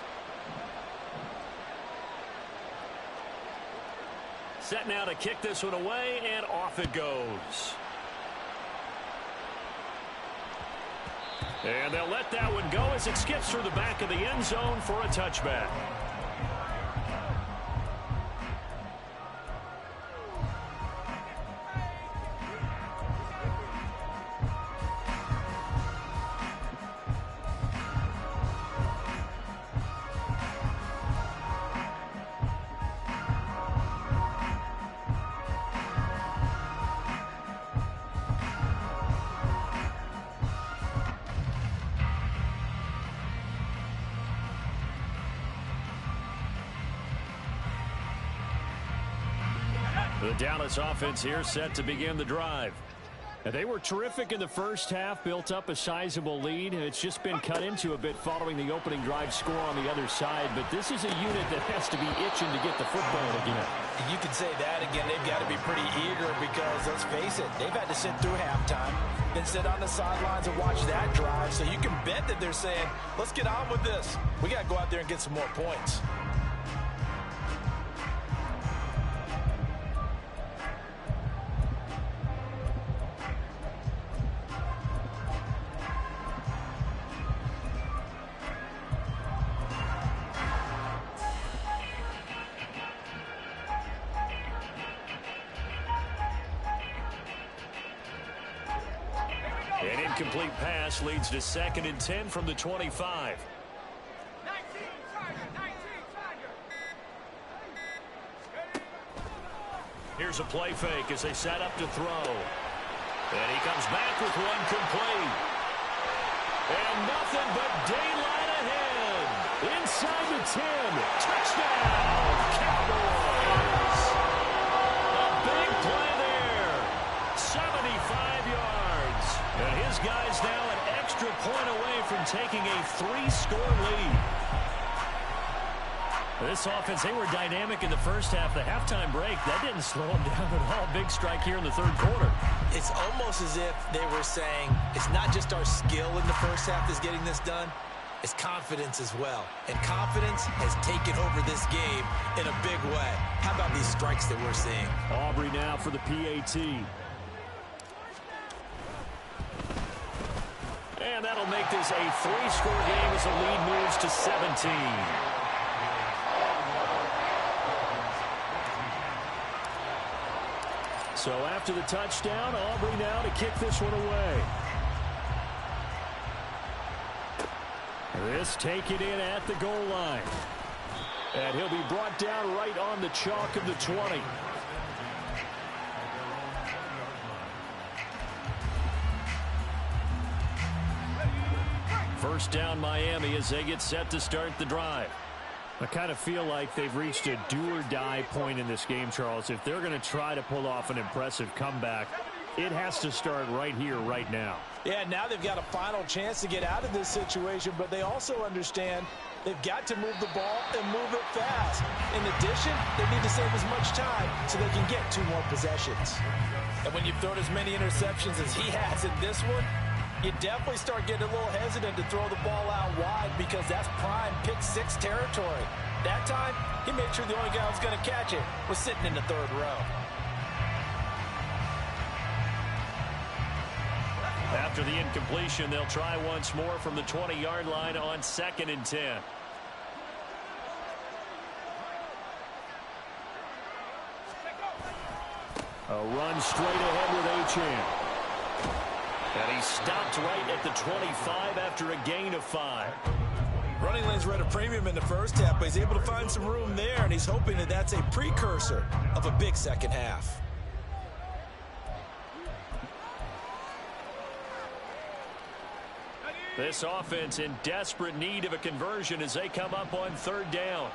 Set now to kick this one away, and off it goes. And they'll let that one go as it skips through the back of the end zone for a touchback. The Dallas offense here set to begin the drive. And they were terrific in the 1st half, built up a sizable lead, and it's just been cut into a bit following the opening drive score on the other side. But this is a unit that has to be itching to get the football again. You can say that again. They've got to be pretty eager because, let's face it, they've had to sit through halftime, then sit on the sidelines and watch that drive. So you can bet that they're saying, let's get on with this. We got to go out there and get some more points. An incomplete pass leads to 2nd and 10 from the 25. 19 Tiger. Here's a play fake as they set up to throw. And he comes back with one complete. And nothing but daylight ahead. Inside the 10. Touchdown, Cowboys. A big play there. 75 yards. And his guys now an extra point away from taking a 3-score lead. This offense, they were dynamic in the first half. The halftime break, that didn't slow them down at all. Big strike here in the 3rd quarter. It's almost as if they were saying, it's not just our skill in the first half that's getting this done, it's confidence as well. And confidence has taken over this game in a big way. How about these strikes that we're seeing? Aubrey now for the PAT. And that'll make this a 3-score game as the lead moves to 17. So after the touchdown, Aubrey now to kick this one away. This taken in at the goal line. And he'll be brought down right on the chalk of the 20. First down Miami as they get set to start the drive. I kind of feel like they've reached a do-or-die point in this game, Charles. If they're going to try to pull off an impressive comeback, it has to start right here, right now. Yeah, now they've got a final chance to get out of this situation, but they also understand they've got to move the ball and move it fast. In addition, they need to save as much time so they can get 2 more possessions. And when you've thrown as many interceptions as he has in this one, you definitely start getting a little hesitant to throw the ball out wide because that's prime pick 6 territory. That time, he made sure the only guy who was going to catch it was sitting in the 3rd row. After the incompletion, they'll try once more from the 20-yard line on 2nd and 10. A run straight ahead with Achane. And he stopped right at the 25 after a gain of 5. Running lanes were at a premium in the first half, but he's able to find some room there, and he's hoping that that's a precursor of a big second half. This offense in desperate need of a conversion as they come up on 3rd down.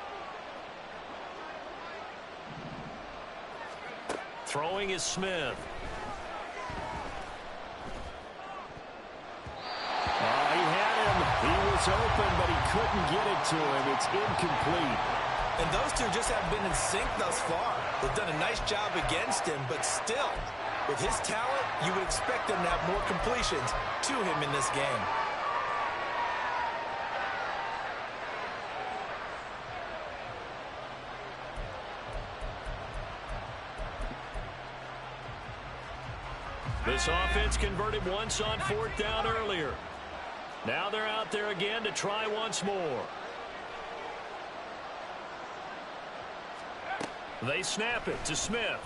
Throwing is Smith. He was open, but he couldn't get it to him. It's incomplete. And those two just haven't been in sync thus far. They've done a nice job against him, but still, with his talent, you would expect them to have more completions to him in this game. This offense converted once on 4th down earlier. Now they're out there again to try once more. They snap it to Smith.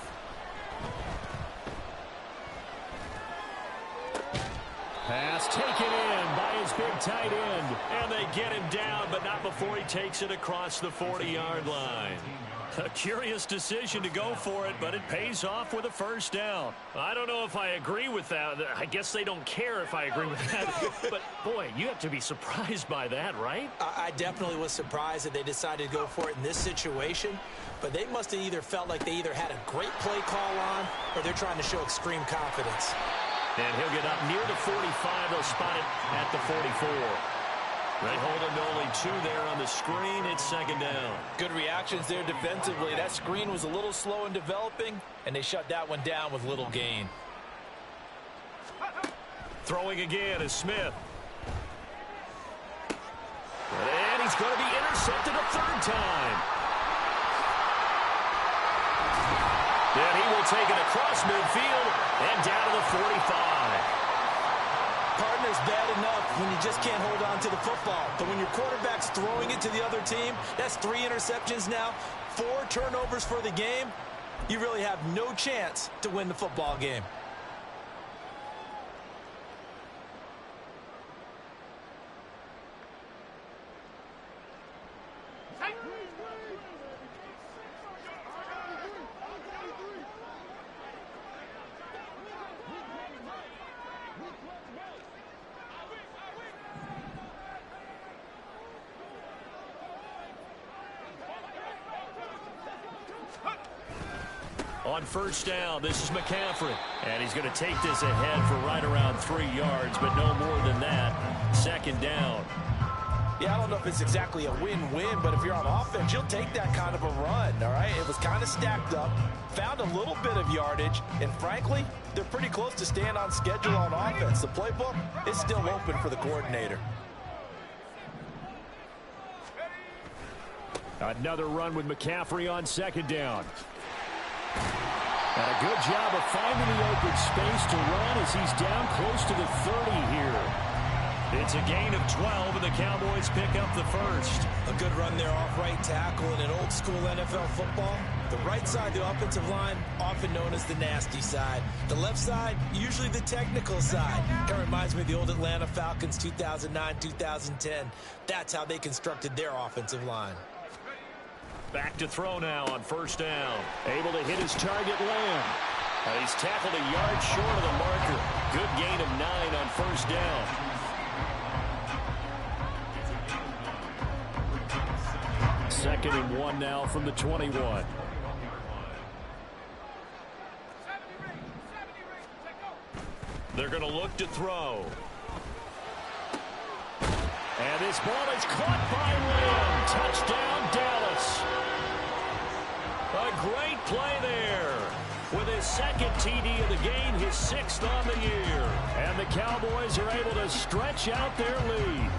Pass taken in by his big tight end. And they get him down, but not before he takes it across the 40-yard line. A curious decision to go for it, but it pays off with a 1st down. I don't know if I agree with that. I guess they don't care if I agree with that. But, boy, you have to be surprised by that, right? I definitely was surprised that they decided to go for it in this situation, but they must have either felt like they either had a great play call on or they're trying to show extreme confidence. And he'll get up near the 45. They'll spot it at the 44. They hold him to only 2 there on the screen. It's 2nd down. Good reactions there defensively. That screen was a little slow in developing, and they shut that one down with little gain. Throwing again is Smith. And he's going to be intercepted a 3rd time. Then he will take it across midfield and down to the 45. Partner's bad enough when you just can't hold on to the football. But when your quarterback's throwing it to the other team, that's 3 interceptions now, 4 turnovers for the game. You really have no chance to win the football game. On first down, this is McCaffrey. And he's going to take this ahead for right around 3 yards, but no more than that. Second down. Yeah, I don't know if it's exactly a win-win, but if you're on offense, you'll take that kind of a run, all right? It was kind of stacked up, found a little bit of yardage, and frankly, they're pretty close to staying on schedule on offense. The playbook is still open for the coordinator. Another run with McCaffrey on second down. And a good job of finding the open space to run as he's down close to the 30 here. It's a gain of 12, and the Cowboys pick up the first. A good run there off right tackle in an old-school NFL football. The right side, the offensive line, often known as the nasty side. The left side, usually the technical side. Kind of reminds me of the old Atlanta Falcons 2009-2010. That's how they constructed their offensive line. Back to throw now on first down. Able to hit his target, Lamb. And he's tackled a yard short of the marker. Good gain of 9 on first down. Second and 1 now from the 21. They're going to look to throw. And this ball is caught by Lamb. Touchdown, Dallas. A great play there. With his second TD of the game, his 6th on the year. And the Cowboys are able to stretch out their lead.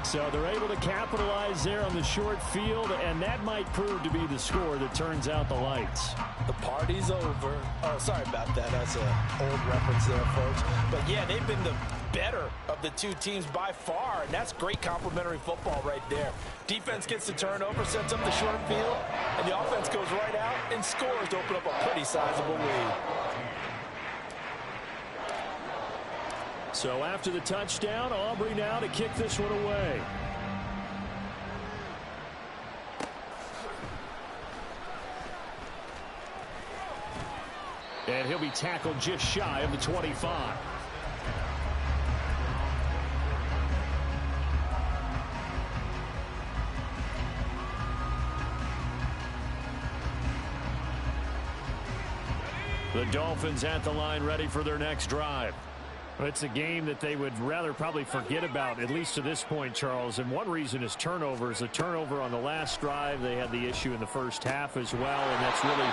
So they're able to capitalize there on the short field, and that might prove to be the score that turns out the lights. The party's over. Oh, sorry about that. That's an old reference there, folks. But, yeah, they've been the better of the two teams by far, and that's great complementary football right there. Defense gets the turnover, sets up the short field, and the offense goes right out and scores to open up a pretty sizable lead. So after the touchdown, Aubrey now to kick this one away. And he'll be tackled just shy of the 25. The Dolphins at the line, ready for their next drive. It's a game that they would rather probably forget about, at least to this point, Charles. And one reason is turnovers. A turnover on the last drive. They had the issue in the first half as well, and that's really,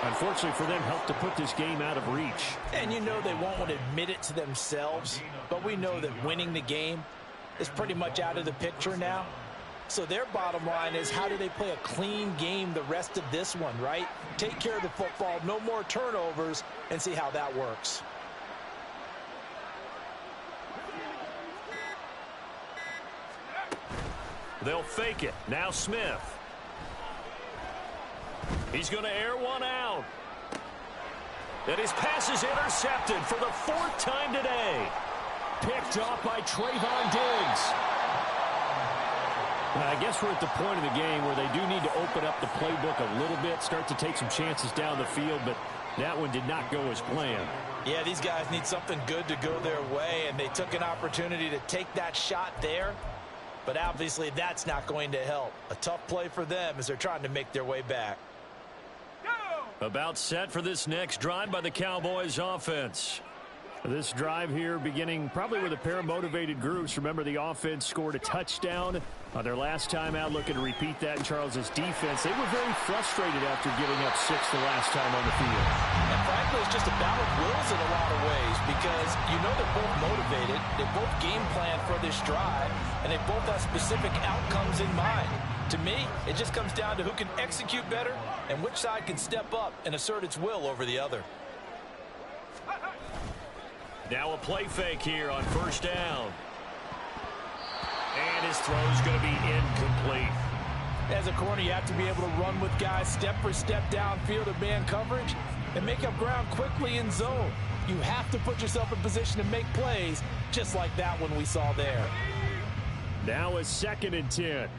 unfortunately for them, helped to put this game out of reach. And you know they won't want to admit it to themselves, but we know that winning the game is pretty much out of the picture now. So their bottom line is, how do they play a clean game the rest of this one, right? Take care of the football, no more turnovers, and see how that works. They'll fake it. Now Smith. He's going to air one out. And his pass is intercepted for the 4th time today. Picked off by Trayvon Diggs. I guess we're at the point of the game where they do need to open up the playbook a little bit, start to take some chances down the field, but that one did not go as planned. Yeah, these guys need something good to go their way, and they took an opportunity to take that shot there. But obviously that's not going to help. A tough play for them as they're trying to make their way back. About set for this next drive by the Cowboys offense. This drive here beginning probably with a pair of motivated groups. Remember, the offense scored a touchdown on their last time out, looking to repeat that in Charles's defense. They were very frustrated after giving up 6 the last time on the field. And frankly, it's just a battle of wills in a lot of ways, because you know they're both motivated, they both game plan for this drive, and they both have specific outcomes in mind. To me, it just comes down to who can execute better and which side can step up and assert its will over the other. Now a play fake here on first down. And his throw's going to be incomplete. As a corner, you have to be able to run with guys step for step downfield of man coverage and make up ground quickly in zone. You have to put yourself in position to make plays, just like that one we saw there. Now a 2nd and 10.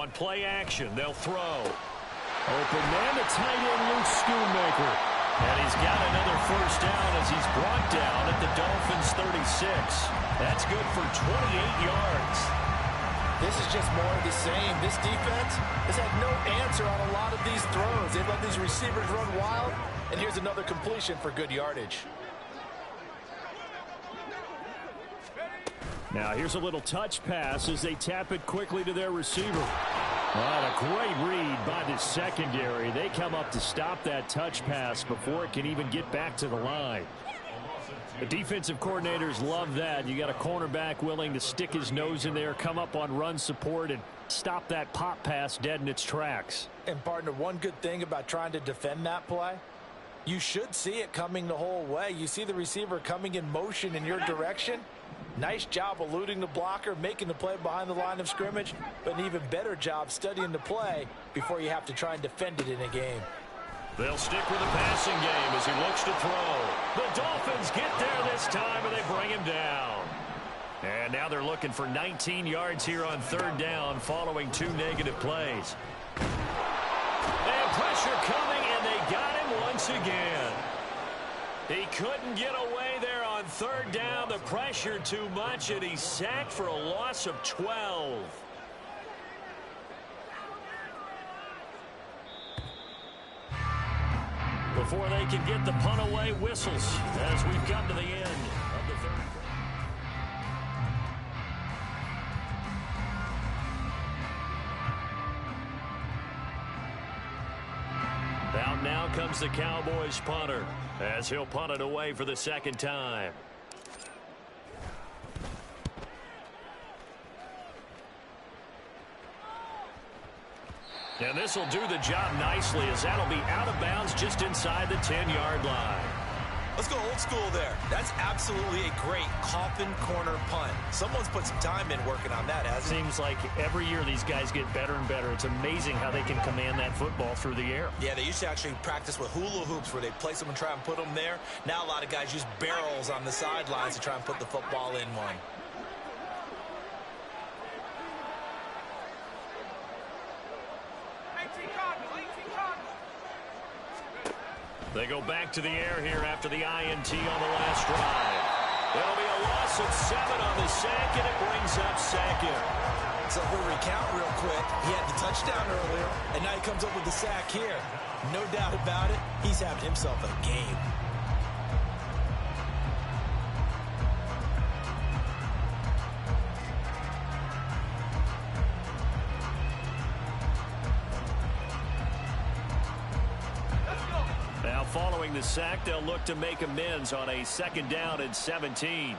On play action, they'll throw. Open man to tight end Luke Schoonmaker. And he's got another first down as he's brought down at the Dolphins 36. That's good for 28 yards. This is just more of the same. This defense has had no answer on a lot of these throws. They've let these receivers run wild, and here's another completion for good yardage. Now here's a little touch pass as they tap it quickly to their receiver. What a great read by the secondary. They come up to stop that touch pass before it can even get back to the line. The defensive coordinators love that. You got a cornerback willing to stick his nose in there, come up on run support, and stop that pop pass dead in its tracks. And, partner, one good thing about trying to defend that play, you should see it coming the whole way. You see the receiver coming in motion in your direction. Nice job eluding the blocker, making the play behind the line of scrimmage, but an even better job studying the play before you have to try and defend it in a game. They'll stick with the passing game as he looks to throw. The Dolphins get there this time, and they bring him down. And now they're looking for 19 yards here on third down following 2 negative plays. And pressure coming, and they got him once again. He couldn't get away there on third down. The pressure too much, and he's sacked for a loss of 12. Before they can get the punt away, whistles as we've come to the end of the third. Out now comes the Cowboys punter as he'll punt it away for the second time. And this will do the job nicely as that'll be out of bounds just inside the 10-yard line. Let's go old school there. That's absolutely a great coffin corner punt. Someone's put some time in working on that, hasn't it? Seems like every year these guys get better and better. It's amazing how they can command that football through the air. Yeah, they used to actually practice with hula hoops where they place them and try and put them there. Now a lot of guys use barrels on the sidelines to try and put the football in one. They go back to the air here after the INT on the last drive. It'll be a loss of 7 on the sack, and it brings up second. So if we recount real quick, he had the touchdown earlier, and now he comes up with the sack here. No doubt about it, he's having himself a game. Now following the sack, they'll look to make amends on a second down and 17.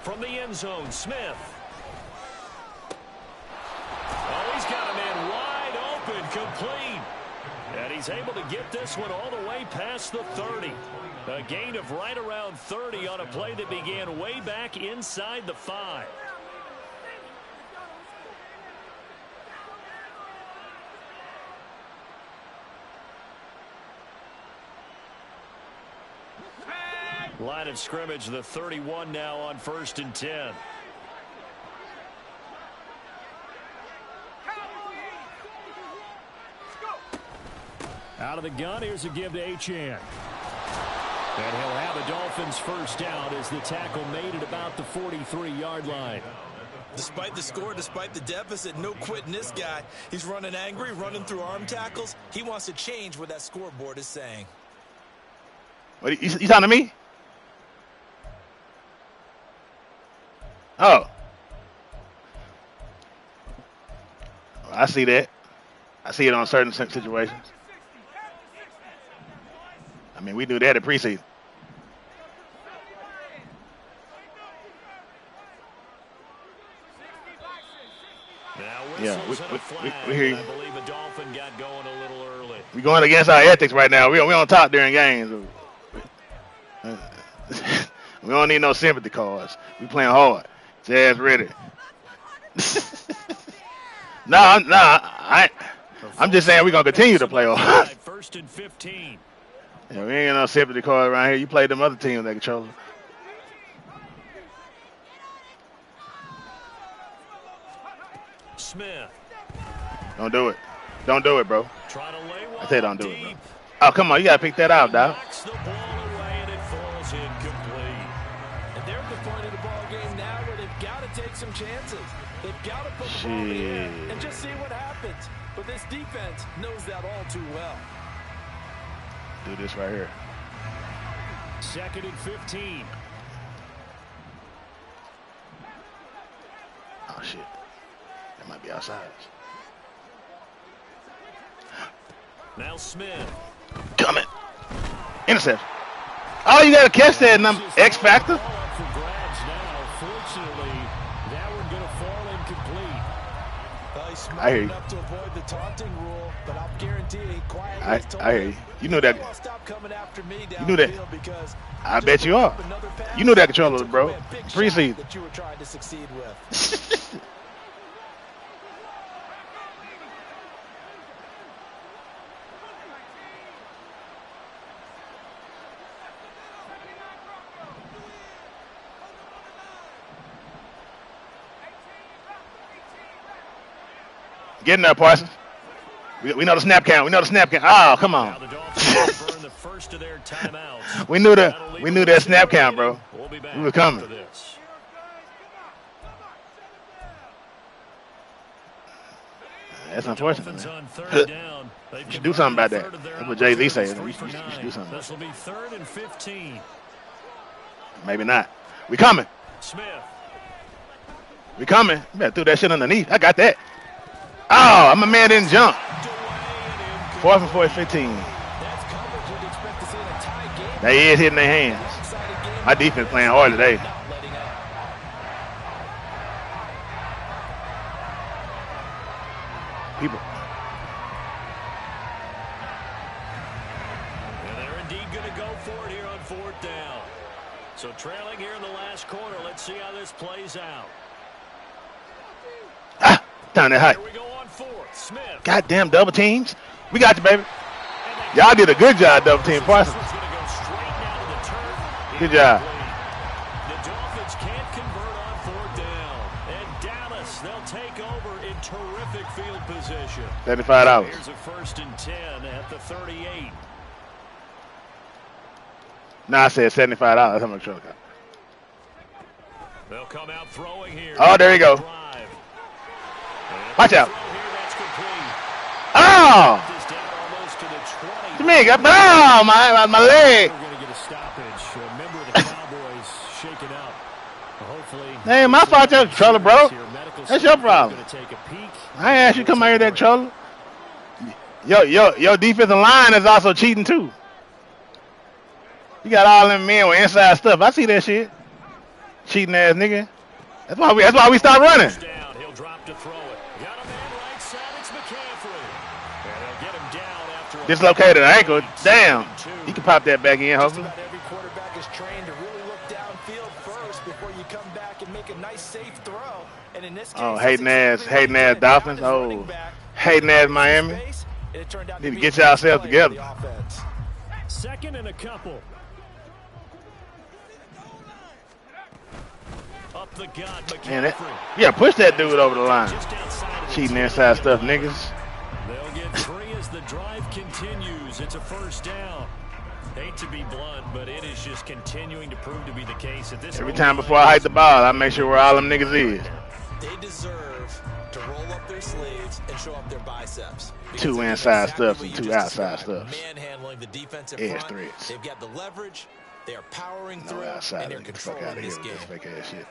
From the end zone, Smith. Oh, he's got a man wide open, complete. And he's able to get this one all the way past the 30. A gain of right around 30 on a play that began way back inside the 5. Line of scrimmage, the 31 now on 1st and 10. Out of the gun, here's a give to Achane. And he'll have a Dolphins first down as the tackle made at about the 43-yard line. Despite the score, despite the deficit, no quitting this guy. He's running angry, running through arm tackles. He wants to change what that scoreboard is saying. What, you talking to me? Oh. I see that. I see it on certain situations. I mean, we do that at preseason. Yeah, we hear you. I believe a Dolphin got going a little early. We're going against our ethics right now. We on top during games. We don't need no sympathy cards. We playing hard. Jazz ready. I'm just saying we're gonna continue to play hard. 1st and 15. Yeah, we ain't got no sympathy card around here. You play them other teams that control it. Smith. Don't do it. Don't do it, bro. Try to lay one I said don't do it, deep. bro. Oh, come on. You got to pick that out, dog. Knocks the ball away, and it falls incomplete. And they're at the point of the ball game now where they've got to take some chances. They've got to put the ball in the air and just see what happens. But this defense knows that all too well. Do this right here. 2nd and 15. Oh, shit. That might be outside. Now Smith. Coming. Intercept. Oh, you got to catch that number. X factor. For grabs now. Fortunately, that one going to fall incomplete. Well, he's smart I hear you. enough to avoid the taunting rule, but I'll guarantee he quietly I hear you. You knew that. Stop coming after me You knew that. because I bet you are. You knew that controller, bro. Preseason. that you were trying to succeed with. Get in there, Parsons. We know the snap count. We know the snap count. Oh, come Now on. the Dolphins burn the first of their timeouts. We knew that snap count, bro. We'll be back We were coming. after this. That's unfortunate, Dolphins man. on 3rd down. You should do something about that. That's what Jay-Z said. You should do something. This will be 3rd and 15. Maybe not. We coming. Smith. We coming. You better throw that shit underneath. I got that. Oh, my man didn't jump. 4th and 4, 15. That's coverage you'd expect to see in a tie game. They is hitting their hands. My defense playing hard today. Not letting up. People. And they're indeed going to go for it here on 4th down. So trailing here in the last quarter. Let's see how this plays out. Ah, down that high. Here we go on 4th. Smith. Goddamn double teams. We got you, baby. Y'all did a good job double team Parsons. This one's going to go straight down to the turf. Good job. The Dolphins can't convert on 4th down. And Dallas, they'll take over in terrific field position. $75. Here's a 1st and 10 at the 38. No, I said $75. That's how much trouble got. They'll come out throwing here. Oh, there you go. Drive. Watch out. Throw here, that's complete. Oh! This down almost to the 20. To me, got my leg. We're going to get a stoppage. A member of the Cowboys shaken up. Hopefully. That ain't my fault, that controller, bro. That's your problem. Going to take a peek. I ain't asked you to come out here, that controller. Your defensive line is also cheating too. You got all them men with inside stuff. I see that shit. Cheating ass nigga. That's why we stopped running. Down. He'll drop to throw it. Got a man right side. It's McCaffrey. And they'll get him down after a Dislocated ankle. Damn. He can pop that back in, Just hopefully. about every quarterback is trained to really look downfield first before you come back and make a nice safe throw. And in this case, Oh, that's hating ass exactly what he did. Dolphins. Found his running Oh, back, hating ass Miami. space, and it turned out Need to be get a nice yourself play together. for the offense. 2nd and a couple. up the gut. Man, that, McCaffrey. yeah, push that dude over the line. Just outside of the Cheating 20. inside stuff, niggas. They'll get 3 as the drive continues. It's a 1st down. Hate to be blunt, but it is just continuing to prove to be the case at this Every moment. time before I hike the ball, I make sure where all them niggas is. They deserve to roll up their sleeves and show up their biceps. Because 2 they did inside exactly stuffs what and you 2 just outside described. stuffs. Manhandling the defensive Edge front. threats. They've got the leverage. They are powering No through, outside. and they're Get the fuck out controlling of here this with game. this fake ass shit.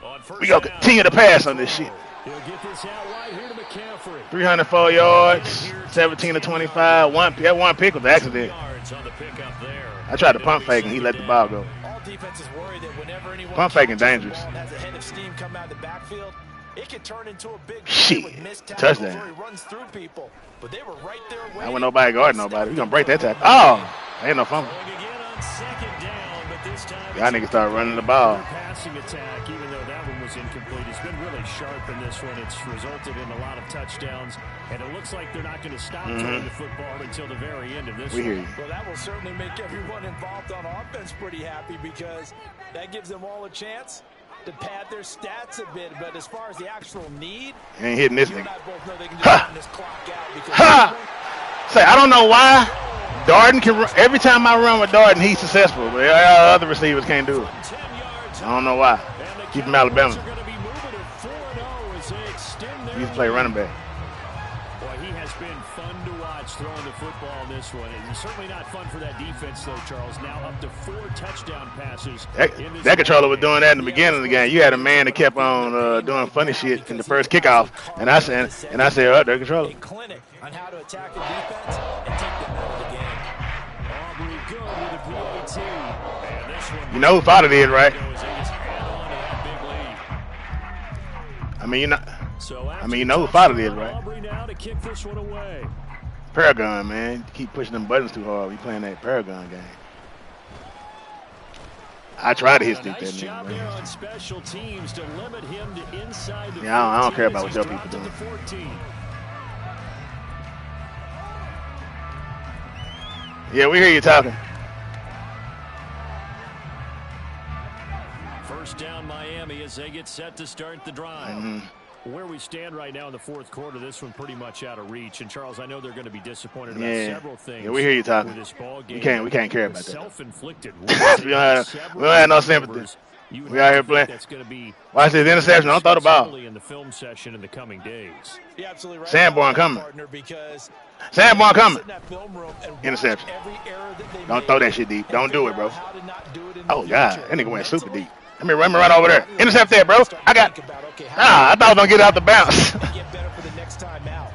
On 1st We gonna down, continue to pass on this shit. He'll get this out right here to McCaffrey. 304 yards, 17 to 25. That one pick was an accident. yards on the pickup there. I tried to pump fake and he let the ball go. All defenses worry that whenever anyone Pump faking catches the dangerous. ball and has a head of steam come out of the backfield, it can turn into a big Shit, play with missed tackles touchdown. where he runs through people. But they were right there I waiting. want nobody guarding nobody. We gonna break that tackle. Oh, ain't no fumble. Going again on 2nd down, but this time Y'all niggas start running the ball. Passing attack, even though that one was incomplete, has been really sharp in this one. It's resulted in a lot of touchdowns, and it looks like they're not going to stop throwing the football until the very end of this We one. hear you. Well, that will certainly make everyone involved on offense pretty happy because that gives them all a chance to pad their stats a bit, but as far as the actual need, Ain't hitting this you and nigga. I both know they can just run this clock out because Ha! Say, I don't know why Darden can run. Every time I run with Darden, he's successful, but other receivers can't do it. I don't know why. He's from Alabama. He used to play running back. Boy, he has been fun to watch throwing the football in this one. And certainly not fun for that defense, though, Charles. Now up to 4 touchdown passes. That controller was doing that in the beginning of the game. You had a man that kept on doing funny shit in the first kickoff, and I said, oh, their controller. a clinic on how to attack a defense and take them out of the game. Aubrey good with a PAT. And this one, You know who thought it is, right? goes in his hand on to that big lead. I mean, you know. So You know who thought it is, right? Aubrey now to kick this one away. Paragon, man. You keep pushing them buttons too hard. We playing that Paragon game. I tried to hit stick that Nice nigga, job there on man. special teams to limit him to inside the Yeah, I don't care 14 about as what your he's people dropped to doing. the 14. Yeah, we hear you talking. First down Miami as they get set to start the drive. Mm-hmm. Where we stand right now in the fourth quarter, this one pretty much out of reach. And Charles, I know they're going to be disappointed about several things. Yeah, we hear you talking. With this ball game. We can't care about that. Self-inflicted. We don't have no sympathy. We out here playing. That's going to be Watch this interception. Don't throw the ball. in the film session in the coming days. You're absolutely right. Sanborn coming. Partner, because Sanborn coming. sit in that film room and watch Interception. every error that they Don't made throw that shit deep. and Don't do figure it, bro. out how to not do it in the Oh, God. future. That nigga went super Mentally, deep. Let me run over there. Intercept that, bro. I got. think about, okay, I thought I was going to get out the bounce. get better for the next time out.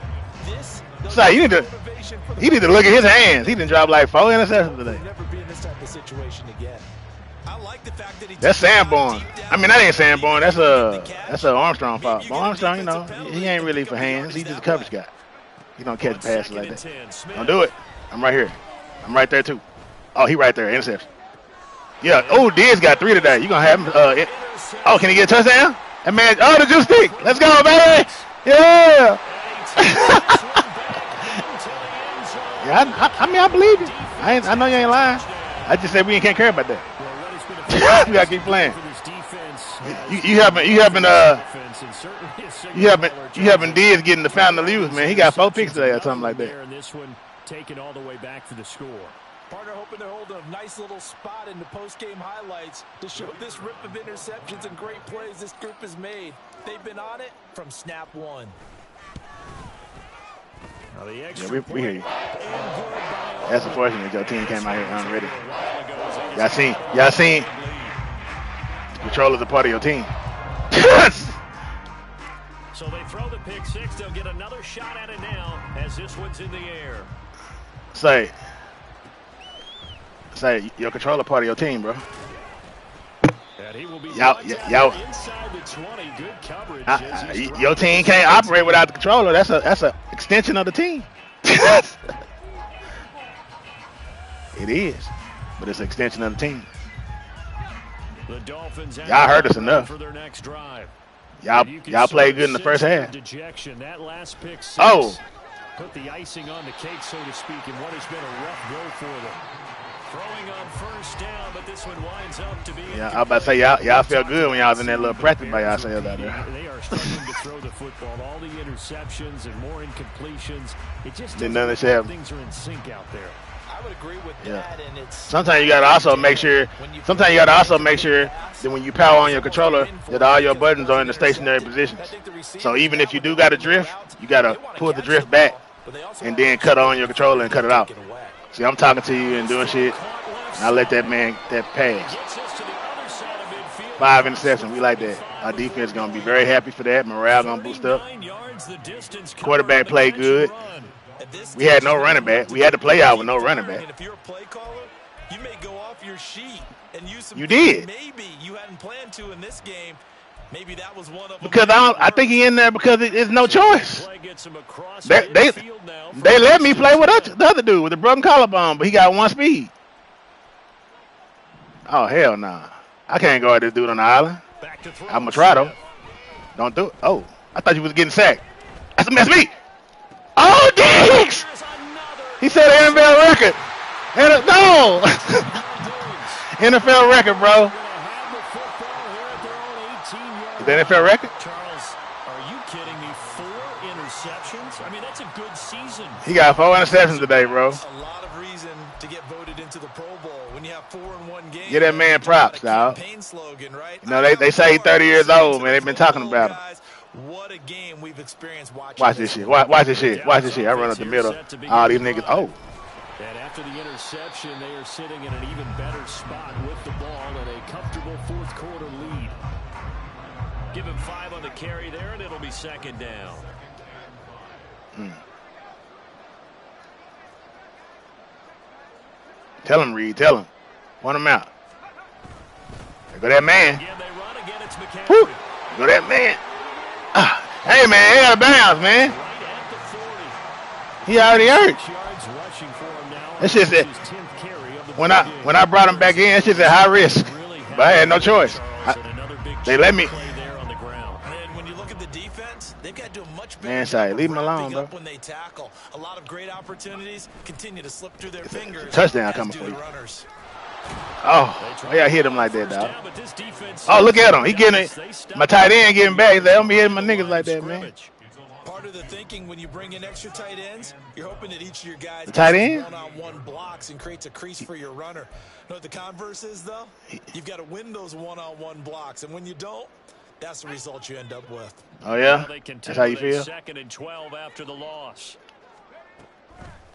Those Say, you need to. motivation for the He need to look at his hands. He didn't drop like 4 interceptions today. We'll never be in this type of situation again. I like the fact that he That's took the Sanborn. deep down I mean, that ain't Sanborn. That's catch. a Armstrong fault. Maybe But you get a Armstrong, you know, defensive he ain't really for penalty, hands. He's just a that coverage way. guy. He don't catch passes like that. 2nd and 10. Don't do it. I'm right here. I'm right there too. Oh, he right there. Interception. Yeah. Oh, Diz got 3 today. You gonna have him? Oh, can he get a touchdown? That man. Oh, the juice stick. Let's go, baby. Yeah. Yeah. I mean, I believe you. I know you ain't lying. I just said we can't care about that. We gotta keep playing. You haven't Diz getting the fountain of youth, man. He got 4 picks today or something like that. And this one taken all the way back for the score. Partner hoping they're holding a nice little spot in the post-game highlights to show this rip of interceptions and great plays this group has made. They've been on it from snap one. Now the extra Yeah, we hear you. point and good by That's unfortunate. Your team came out here unready. Y'all seen. Controller's a part of your team. So they throw the pick 6. They'll get another shot at it now as this one's in the air. Say, your controller part of your team, bro. And he will be Y'all- inside the 20. Good coverage. as he's Your team can't operate without the controller. That's a extension of the team. It is, but it's an extension of the team. The Dolphins Y'all heard us enough. for their next drive. Y'all played good in the first half. Dejection. That last pick 6 Oh. put the icing on the cake, so to speak, in what has been a rough go for them. Throwing on first down, but this one winds up to be. Yeah, I was about to say y'all felt good when y'all was in that little practice by yourselves out there. They are struggling to throw the football. All the interceptions and more incompletions. It just Didn't doesn't none of look this happen. like things are in sync out there. I would agree with Yeah. that, and it's Sometimes you gotta also make sure. Sometimes you gotta also make sure that when you power on your controller, that all your buttons are in the stationary positions. So even if you do got to drift, you gotta pull the drift back and then cut on your controller and cut it out. See, I'm talking to you and doing shit, and I let that pass. Gets us to the other side of midfield. 5 interceptions, we like that. Our defense gonna be very happy for that. Morale gonna boost up. 39 yards, the distance covered Quarterback on the played catch good. and run. We had no running back. We had to play out with no running back. And if you're a play caller, you may go off your sheet and use some. You did. Maybe you hadn't planned to in this game. Maybe that was one of them. Because I think he in there because it's no choice. Play gets him across They midfield now for they let me play with interception. the other dude with the broken collarbone, but he got 1 speed. Oh hell nah! I can't guard this dude on the island. Back to throw. I'm gonna try though. Don't do it. Oh, I thought you was getting sacked. That's a mess me. Oh, Diggs! There's another. He said NFL record. No. NFL record, bro. Have the football here at their own the NFL record. Charles, are you kidding me? 4 interceptions? I mean, that's a good season. He got 4 interceptions today, bro. A lot of reason to get voted into the Pro Bowl when you have 4 in one game. Get that man props, dog. Slogan, right? You know, they say he's 30 years old, man. They've been talking about him. What a game we've experienced watching. Watch this shit. Watch this shit. Watch this shit. I run up the middle. All these niggas. Oh. And after the interception, they are sitting in an even better spot with the ball and a comfortable fourth quarter lead. Give him 5 on the carry there, and it'll be second down. Tell him, Reed. Tell him. Want him out. There go that man. Again, they run again. It's McCaffrey. Woo. Go that man. Hey, man. He got a bounce, man. Right at the 40. He already hurt. 6 yards rushing for him now. That shit said, His 10th carry of the when I brought him back in, that shit said high risk. But I had no choice. They let me. Play there on the ground. And when you look at the defense, they've got to do a much better Man, job sorry, of leave him alone, wrapping bro. up when they tackle. A lot of great opportunities continue to slip through their fingers. Touchdown as coming do for the you. runners. Oh, why y'all hit him like that, dog? Down, but this defense Oh, look at him. He getting it. My tight end getting back. He's like, don't be hitting my niggas like that, man. Part of the thinking when you bring in extra tight ends, you're hoping that each of your guys The tight gets end? one-on-one blocks and creates a crease for your runner. You know what the converse is, though? You've got to win those one-on-one blocks, and when you don't, that's the result you end up with. Oh, yeah? Well, they That's how you continue feel? with 2nd and 12 after the loss.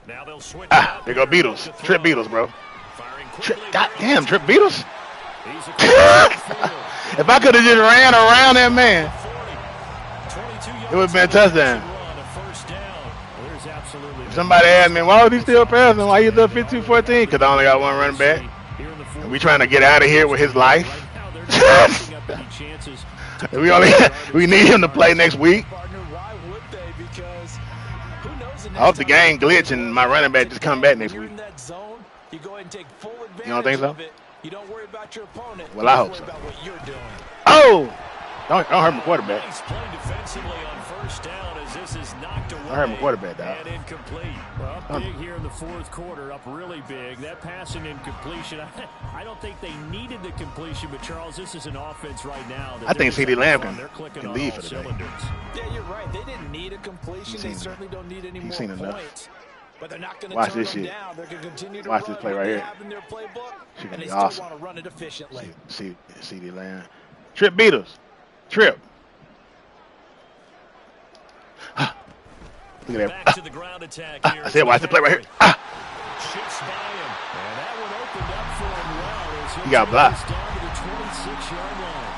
Now they'll switch There go Beatles. Trip Beatles, bro. Firing Trip, quickly. goddamn, Trip Beatles. He's across the field. If I could have just ran around that man, 40, 22 it would have been a touchdown. run, a first down. There's absolutely If somebody asked me, why was he still passing? Why you still 52-14? Because I only got one running back. here in the fourth And we trying to get out of here with his life. Right now, they're not giving up any chances. We need him to play next week. Partner, why would they? Because who knows? I hope the game glitch and my running back just come back next You're week. in that zone. You go ahead and take full advantage don't think so? of it. You don't worry about your opponent. Well, I You hope worry so. about what you're doing. Oh! Don't hurt my quarterback. Nice play defensively on first down as this is knocked away. I hurt my quarterback, dog. And incomplete. Well, up big here in the fourth quarter, up really big. That passing incompletion, I don't think they needed the completion, but Charles, this is an offense right now. I think CeeDee Lamb They're can leave for the day. cylinders. Yeah, you're right. They didn't need a completion. They certainly don't need any more seen enough. points. But they're not going to Watch turn this them shit. down. They're going to continue to Watch run this play what right they here. have in their playbook, Shit gonna and they be still awesome. want to run it efficiently. CeeDee Lamb. Trip Beatles. Trip. Look at Back that. to the ground attack here. I said, watch the play right here. Shifts by him. And that one opened up for him well. As He got blocked. down to the 26-yard line.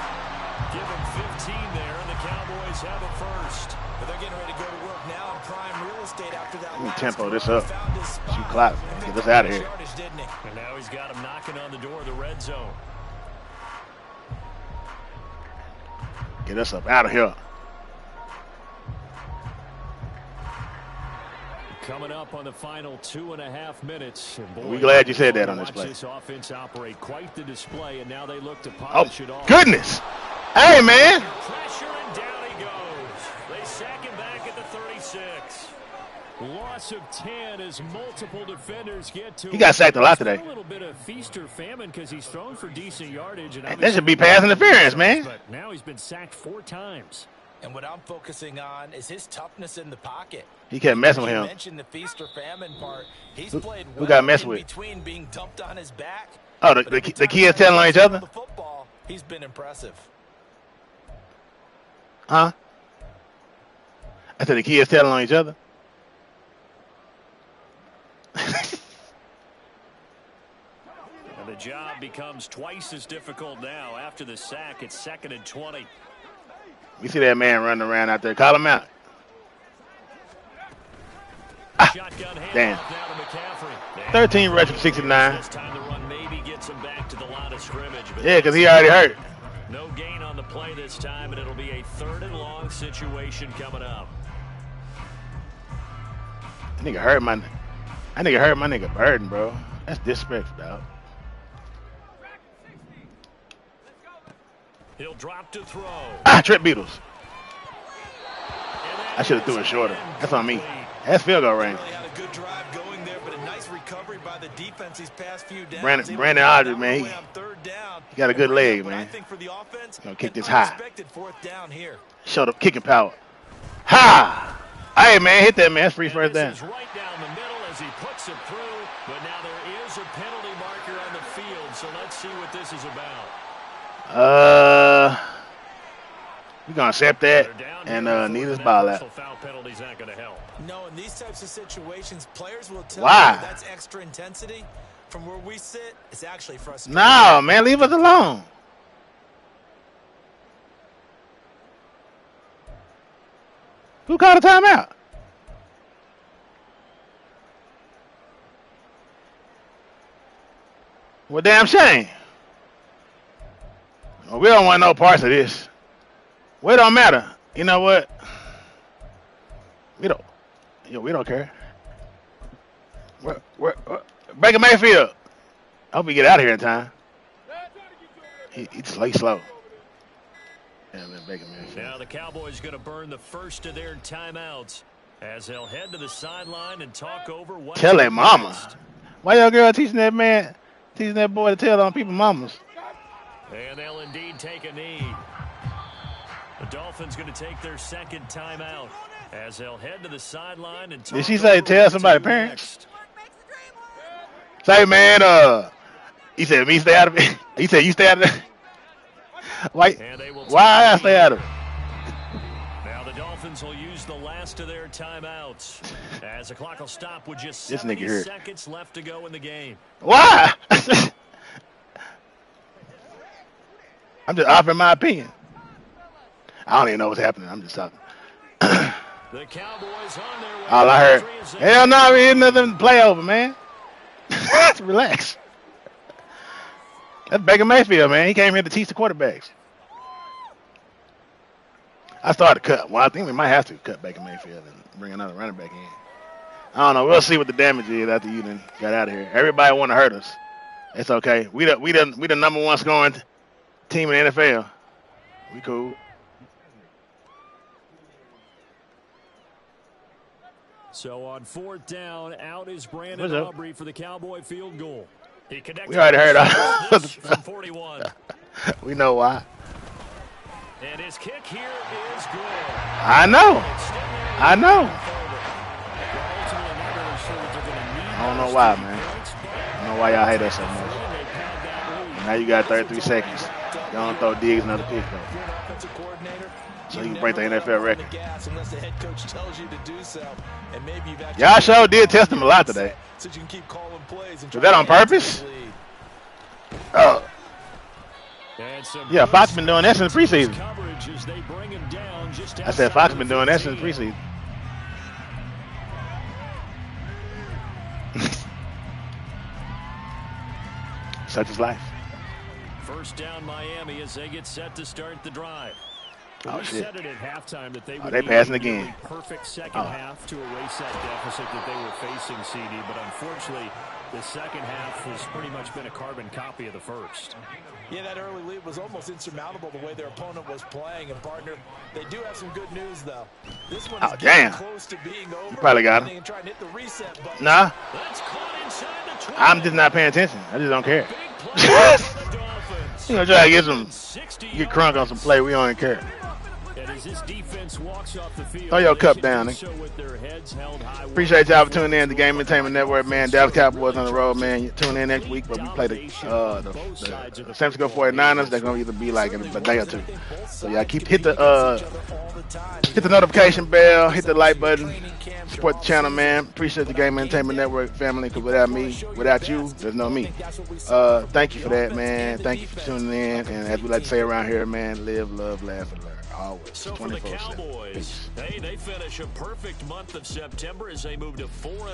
Give him 15 there, and the Cowboys have a first. But they're getting ready to go to work now in prime real estate after that. Let me last tempo this drive. up. Found his spot. Shoot clock. Get us out of here. Yardage, didn't he? And now he's got him knocking on the door of the red zone. Get us up out of here. Coming up on the final 2.5 minutes. And boy, We glad you said that on this watch play. This offense operate quite the display, and now they look to Oh, polish it off. goodness. Hey, man. Pressure, and down he goes. They sack him back at the 36. Loss of 10 as multiple defenders get to He got sacked a lot today. A little bit of feast or famine because he's thrown for decent yardage. And That should be pass interference, man. But now he's been sacked 4 times. And what I'm focusing on is his toughness in the pocket. He kept messing with You him. mentioned the feast or famine part. He's Who- played who well got messed in with? between being dumped on his back. Oh, But every the time kids he's telling on each other? the football, he's been impressive. Huh? I said the kids telling on each other. And the job becomes twice as difficult now. After the sack, it's 2nd and 20. We see that man running around out there. Call him out. Shotgun handoff damn. now to McCaffrey. 13 rush for 69. This time the run maybe gets him back to the line of scrimmage. But Yeah, because he already hurt. no gain on the play this time, and it'll be a 3rd and long situation coming up. That nigga hurt my nigga Burden, bro. That's disrespectful, dog. He'll drop to throw. Trip Beatles. I should have threw it shorter. That's on me. That's field goal range. Really had a good drive going there, but a nice recovery. recovery by the defense these past few downs. Brandon Audrey, man, he got a good leg, man. I think for the offense, gonna kick this high. Fourth down here. Show the kicking power. Ha! Hey, man, hit that, man. That's free first down. Right down the middle as he puts it through, but now there is a penalty marker on the field, so let's see what this is about. We're gonna accept that and need his ball out. Foul penalty's not going to help. No, in these types of situations, players will tell Why? you that's extra intensity. From where we sit, it's actually frustrating. No, man, leave us alone. Who called a timeout? Well, damn shame. Well, we don't want no parts of this. Well, it don't matter. You know what? We don't care. Baker Mayfield. I hope we get out of here in time. He's slow. Yeah, man, Baker Mayfield. Now the Cowboys going to burn the first of their timeouts as they'll head to the sideline and talk over what. Tell that mama. Why your girl teaching that boy to tell on people's mamas? And they'll indeed take a knee. The Dolphins going to take their second timeout as they'll head to the sideline and talk. Did she say tell somebody parents? Say, man, he said me stay out of it. He said you stay out of it. Why I stay out of it? Now the Dolphins will use the last of their timeouts as the clock will stop with just This 70 nigga here. seconds left to go in the game. Why? I'm just offering my opinion. I don't even know what's happening. I'm just talking. The Cowboys on their way. All I heard, hell no, we ain't nothing to play over, man. Relax. That's Baker Mayfield, man. He came here to teach the quarterbacks. I started to cut. Well, I think we might have to cut Baker Mayfield and bring another running back in. I don't know. We'll see what the damage is after you done got out of here. Everybody want to hurt us. It's okay. We the number one scoring team in the NFL. We cool. So on fourth down, out is Brandon Aubrey for the Cowboy field goal. He connected. We already heard our from 41. We know why. And his kick here is good. I know. I don't know why, man. I don't know why y'all hate us so much. Now you got 33 seconds. Y'all don't throw Diggs another pick, though. So you can break the NFL record. Y'all sure did test him a lot today. Was that on purpose? Oh. Yeah, Fox been doing that since the preseason. I said Fox been doing that since the preseason. Such is life. First down Miami as they get set to start the drive. Oh, we shit. said it at halftime that they would they passing again. Really perfect second half to erase that deficit that they were facing, CD. But unfortunately, the second half has pretty much been a carbon copy of the first. Yeah, that early lead was almost insurmountable the way their opponent was playing. And, partner, they do have some good news, though. This one is getting close to being over. You probably got him. Try and hit the reset button. Nah. I'm just not paying attention. I just don't care. You know, try to get crunk on some play. We don't even care. Throw your cup down, Appreciate y'all for tuning in to Game Entertainment Network, man. Dallas Cowboys on the road, man. You tune in next week, but we play the San Francisco 49ers. They're gonna either be like in a day or two. So y'all hit the notification bell, hit the like button, support the channel, man. Appreciate the Game Entertainment Network family, because without you, there's no me. Thank you for that, man. Thank you for tuning in, and as we like to say around here, man, live, love, laugh, and learn. Always. So for the Cowboys, hey, they finish a perfect month of September as they move to 4.